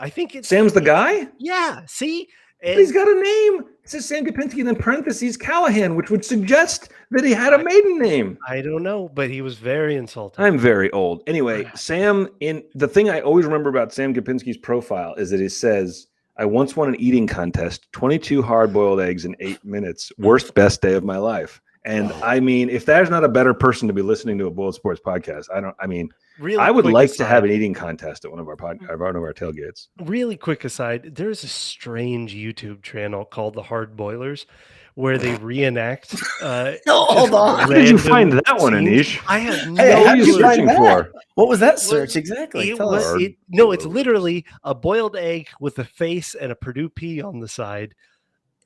think it's Sam's the guy. Yeah, see, but he's got a name. It says Sam Gapinski, and then parentheses Callahan, which would suggest that he had a maiden name. I don't know, but he was very insulted. I'm very old. Anyway, Sam. In the thing I always remember about Sam Gapinski's profile is that it says, I once won an eating contest, 22 hard-boiled eggs in 8 minutes. Worst, best day of my life. And I mean, if there's not a better person to be listening to a Boiled Sports podcast, I would like to have an eating contest at one of our tailgates. Really quick aside, there's a strange YouTube channel called The Hard Boilers where they reenact. Hold on. How did you find that one, Anish? I have no idea. What are you searching for? What was that search exactly? It's literally a boiled egg with a face and a Purdue P on the side,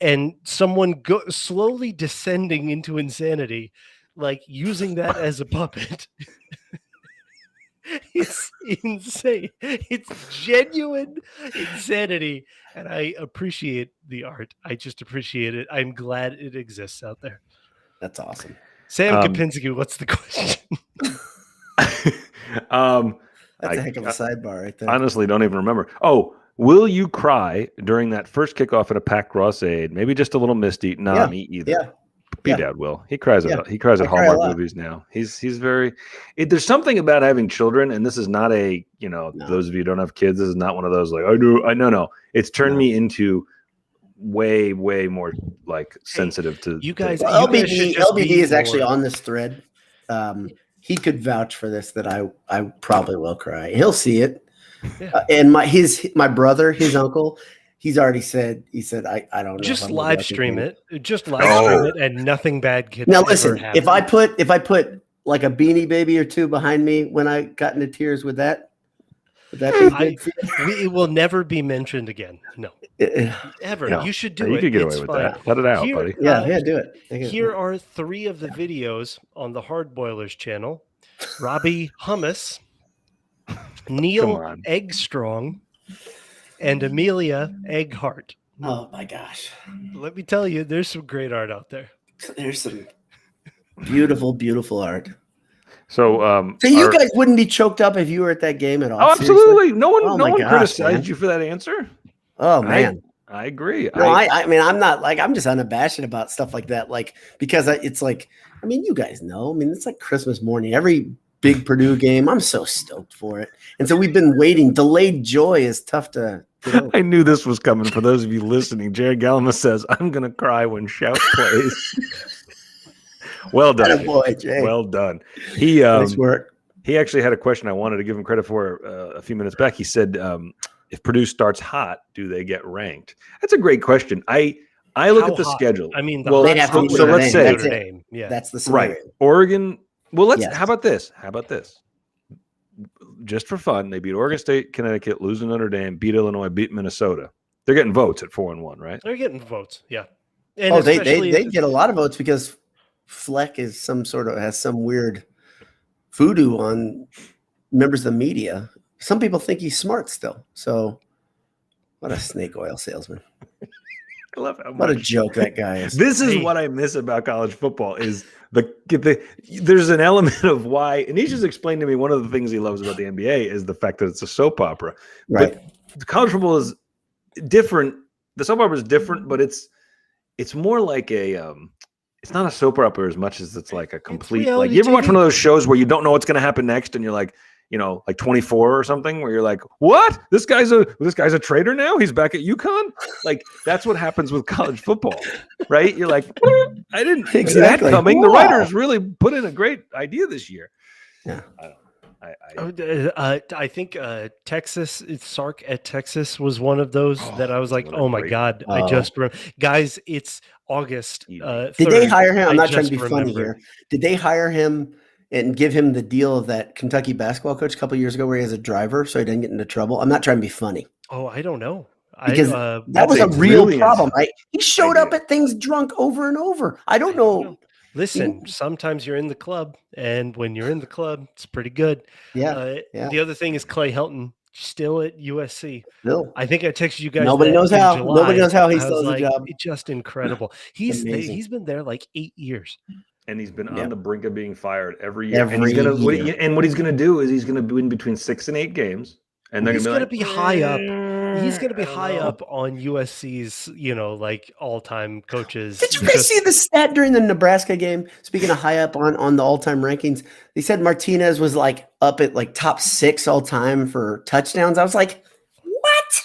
and someone slowly descending into insanity, like using that as a puppet. It's insane. It's genuine insanity. And I appreciate the art. I just appreciate it. I'm glad it exists out there. That's awesome. Sam Kapinski, what's the question? That's a heck of a sidebar right there. Honestly, don't even remember. Oh, will you cry during that first kickoff at a Pac Rossade? Maybe just a little misty. Not me either. Yeah. B-Dad will. He cries at Hallmark movies now. He's very. There's something about having children, and this is not a those of you who don't have kids. This is not one of those like I do. No. It's turned me into way more like sensitive to you guys. LBD is actually on this thread. He could vouch for this that I probably will cry. He'll see it. Yeah. And my brother, his uncle. He's already said. He said, "I don't know." Just live stream it. Just live stream it, and nothing bad can now listen. Happen. If I put like a Beanie Baby or two behind me when I got into tears, would that be good? It will never be mentioned again. No, ever. No. You should do it. You could get away with that. Let it out, buddy. Yeah, do it. Here are 3 of the videos on the Hard Boilers channel: Robbie Hummus, Neil Eggstrong, and Amelia Egghart. Oh my gosh. Let me tell you, there's some great art out there. There's some beautiful, beautiful art. So you guys wouldn't be choked up if you were at that game at all? Oh, absolutely. No one criticized you for that answer. Oh man. I agree. No, I mean, I'm not like, I'm just unabashed about stuff like that. Like, because it's like, I mean, you guys know, I mean, it's like Christmas morning. Every big Purdue game. I'm so stoked for it. And so we've been waiting. Delayed joy is tough to get over. I knew this was coming. For those of you listening, Jared Gallimus says, I'm going to cry when Shout plays. Well done. Boy, Jay. Well done. He nice work. He actually had a question I wanted to give him credit for a few minutes back. He said, if Purdue starts hot, do they get ranked? That's a great question. I look at the schedule. I mean, they'd have to so let's say Notre Dame. Yeah, that's the scenario. Right. Oregon. Well, how about this? Just for fun, they beat Oregon State, Connecticut, lose to Notre Dame, beat Illinois, beat Minnesota. They're getting votes at 4-1, right? They're getting votes, yeah. And they get a lot of votes because Fleck is has some weird voodoo on members of the media. Some people think he's smart still. So what a snake oil salesman. I love how what a joke that guy is. This is what I miss about college football is there's an element of why, and he's just explained to me one of the things he loves about the NBA is the fact that it's a soap opera. Right. But college football is different. The soap opera is different, but it's more like it's not a soap opera as much as it's like a complete, like you ever watch one of those shows where you don't know what's going to happen next and you're like, like 24 or something where you're like, what? This guy's a traitor now? He's back at UConn? Like that's what happens with college football, right? You're like, I didn't see that coming. Wow. The writers really put in a great idea this year. Yeah. I think Texas, Sark at Texas was one of those that I was like, oh my God, I just remember. Guys, it's August. Did they hire him? I'm not trying to be funny here. Did they hire him and give him the deal of that Kentucky basketball coach a couple of years ago where he has a driver so he didn't get into trouble? I'm not trying to be funny. Oh, I don't know. Because that was a real problem, right? He showed up at things drunk over and over. I don't know. Listen, sometimes you're in the club, and when you're in the club, it's pretty good. Yeah. The other thing is Clay Helton still at USC. Still. I think I texted you guys. Nobody knows how. Nobody knows how he still has a job. It's just incredible. He's been there like 8 years. And he's been on the brink of being fired every year. And what he's going to do is he's going to win between 6 and 8 games. And he's going to be high up. He's going to be high up on USC's, like all-time coaches. Did you guys see the stat during the Nebraska game? Speaking of high up on the all-time rankings, they said Martinez was like up at like top 6 all-time for touchdowns. I was like, what?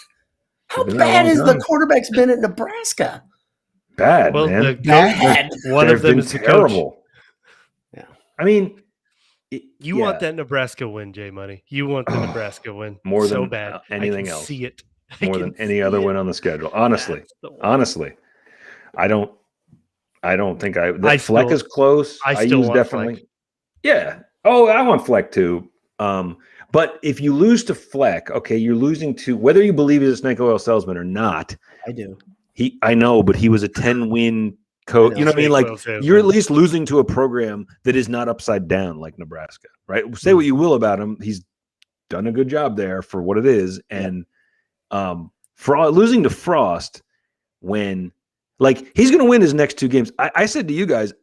How bad has the quarterback's been at Nebraska? Bad, man. One of them is terrible. Yeah, I mean, you want that Nebraska win, J Money. You want the Nebraska win more so than bad. anything else. See it more than any other win on the schedule. Honestly, I don't think Fleck is close. I use definitely. Fleck. Yeah. Oh, I want Fleck too. But if you lose to Fleck, okay, you're losing to whether you believe he's a snake oil salesman or not. I do. I know, but he was a 10-win coach. You know what I mean? Like you're at least losing to a program that is not upside down like Nebraska, right? Say what you will about him. He's done a good job there for what it is. And losing to Frost when he's going to win his next 2 games. I said to you guys,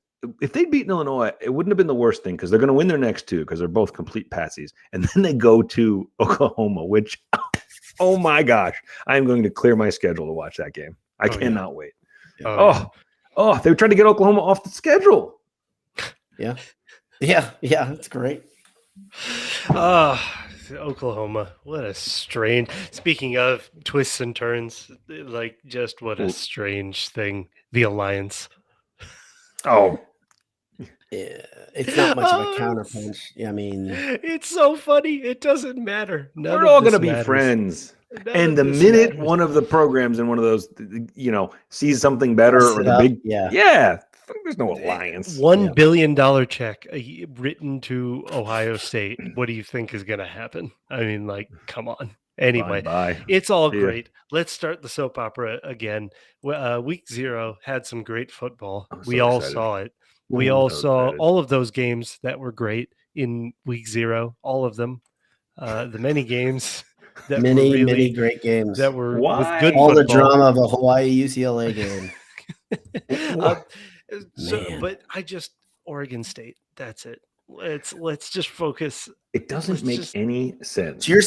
if they'd beaten Illinois, it wouldn't have been the worst thing because they're going to win their next 2 because they're both complete patsies. And then they go to Oklahoma, which, oh my gosh, I'm going to clear my schedule to watch that game. I cannot wait. They tried to get Oklahoma off the schedule. Yeah, that's great. Oklahoma, what a strange. Speaking of twists and turns, just what a strange thing. The Alliance. Oh, yeah, it's not much of a counterpunch. I mean, it's so funny. It doesn't matter. We're all going to be friends. And the minute one of the programs in one of those, sees something better or the big, there's no alliance. $1 billion check written to Ohio State. What do you think is going to happen? I mean, come on. Anyway, it's all great. Let's start the soap opera again. Week 0 had some great football. We all saw it. We all saw all of those games that were great in week 0. All of them. The many games. Many great games that were with good all football. The drama of a Hawaii UCLA game. But Oregon State, that's it. let's just focus. It doesn't make any sense. So you're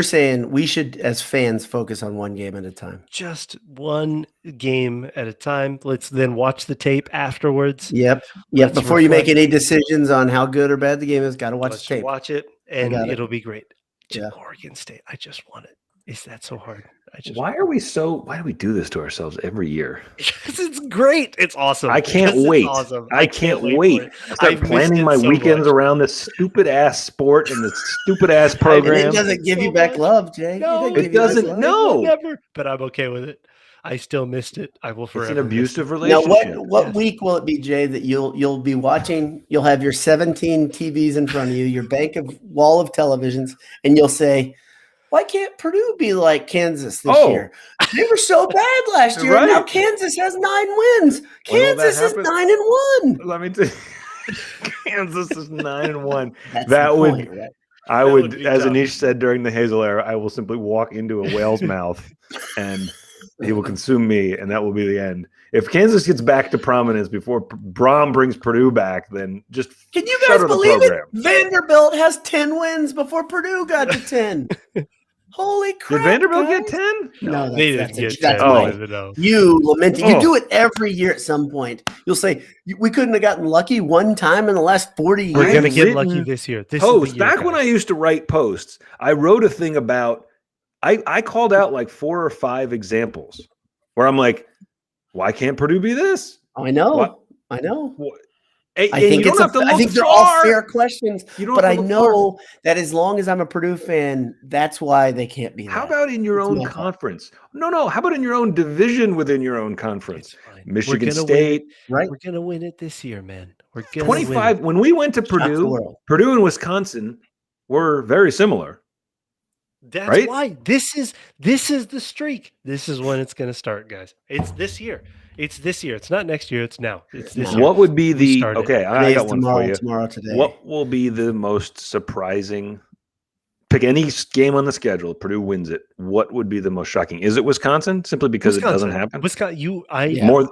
saying we should, as fans, focus on one game at a time. Just one game at a time. Let's then watch the tape afterwards. Yep. Before you make any decisions on how good or bad the game is, got to watch the tape. Watch it, and it'll be great. Yeah. Oregon State. I just want it. Is that so hard? Why do we do this to ourselves every year? Because it's great. It's awesome. I can't wait. Awesome. I can't wait. I start planning my weekends around this stupid ass sport and this stupid ass program. It doesn't give you back love, Jay. No, it doesn't. No, never. But I'm okay with it. I still missed it. I will forever. It's an abusive relationship. Now, what week will it be, Jay, that you'll be watching? You'll have your 17 TVs in front of you, your wall of televisions, and you'll say, why can't Purdue be like Kansas this year? They were so bad last year. Right. Now Kansas has 9 wins. Kansas is 9-1. Let me tell you, Kansas is 9-1. Right? I would, as Anish said during the Hazel era, I will simply walk into a whale's mouth and he will consume me, and that will be the end. If Kansas gets back to prominence before Brom brings Purdue back, then just can you guys believe it? Vanderbilt has 10 wins before Purdue got to 10. Holy crap! Did Vanderbilt guys. get 10? No, they didn't get 10. You lament it. You do it every year at some point. You'll say we couldn't have gotten lucky one time in the last 40 years. We're going to get lucky this year. Back when I used to write posts, I wrote a thing about. I called out like 4 or 5 examples where I'm like, why can't Purdue be this? I know. I think they're all fair questions, but I know that as long as I'm a Purdue fan, that's why they can't be. How about in your own conference? No. How about in your own division within your own conference? Michigan State, right? We're gonna win it this year, man. We're gonna 25. When we went to Purdue and Wisconsin were very similar. That's why this is the streak. This is when it's gonna start, guys. It's this year. It's this year. It's not next year. It's now. It's this year. What would be the I got one for you. Today. What will be the most surprising? Pick any game on the schedule. Purdue wins it. What would be the most shocking? Is it Wisconsin? Simply because it doesn't happen. Wisconsin.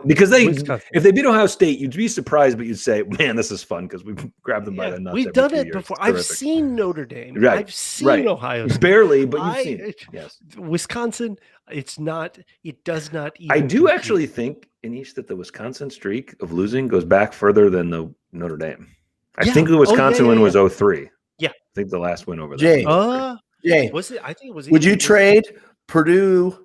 Because if they beat Ohio State, you'd be surprised, but you'd say, "Man, this is fun because we grabbed them by the nuts." We've done it before. I've seen Notre Dame. Right. I've seen Ohio State. Barely, but you've seen it. Yes. Wisconsin. It's not. It does not. Even I do actually think, Anish, that the Wisconsin streak of losing goes back further than the Notre Dame. I think the Wisconsin win was 0-3. Yeah, I think the last win over there. Jay, was it? I think it was. Would you trade Purdue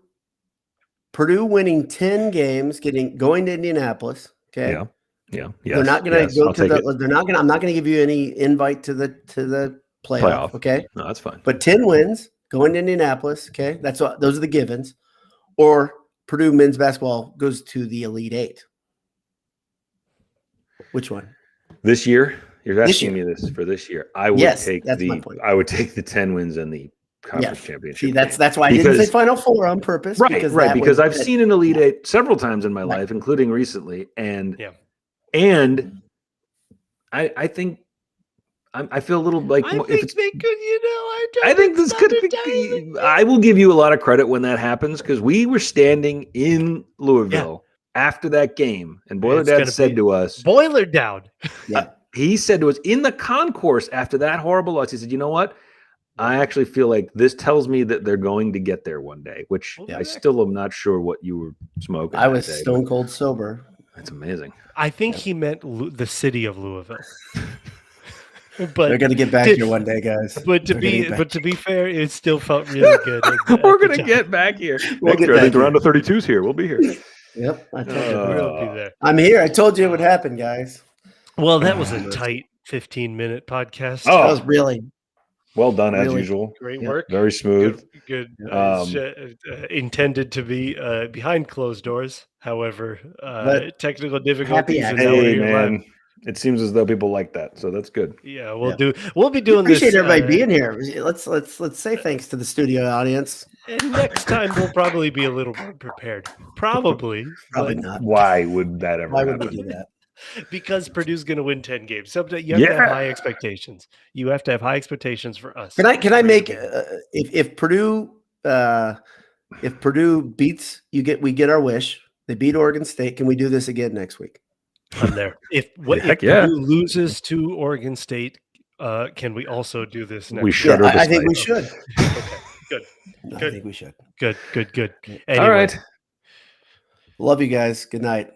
winning 10 games, going to Indianapolis? Okay. Yeah. They're not going to go to the. They're not going. I'm not going to give you any invite to the playoff. Okay. No, that's fine. But 10 wins going to Indianapolis. Okay, those are the givens. Or Purdue men's basketball goes to the Elite Eight. Which one? This year. You're asking me this for this year. I would take the 10 wins and the conference championship. See, that's why I didn't say Final Four on purpose. Right, because I've seen an Elite Eight several times in my life, including recently, and I think I feel a little like I think they could. I think this could be. I will give you a lot of credit when that happens because we were standing in Louisville after that game, and Boiler Dad said to us, "Boiler down." He said to us in the concourse after that horrible loss, he said, "You know what? I actually feel like this tells me that they're going to get there one day," which I still am not sure what you were smoking. I was stone cold sober. That's amazing. I think he meant the city of Louisville. But they're going to get back here one day, guys. But to be fair, it still felt really good. We're going to get back here. I think the round of 32's here. We'll be here. Yep. We'll be there. I'm here. I told you it would happen, guys. Well, that was a tight 15-minute podcast. That was really well done, as usual. Great work. Very smooth. Good. Intended to be behind closed doors. However, technical difficulties. Hey, man. It seems as though people like that, so that's good. Yeah, we'll be doing this. Appreciate everybody being here. Let's say thanks to the studio audience. And next time we'll probably be a little more prepared. Probably not. Why would that ever happen? Why would we do that? Because Purdue's going to win 10 games. So you have to have high expectations. You have to have high expectations for us. Can I make if Purdue beats we get our wish. They beat Oregon State. Can we do this again next week? I'm there. If Purdue loses to Oregon State can we also do this next? We shutter the I think site. we should. Okay, good. I think we should. Good. All Anyway. right. Love you guys. Good night.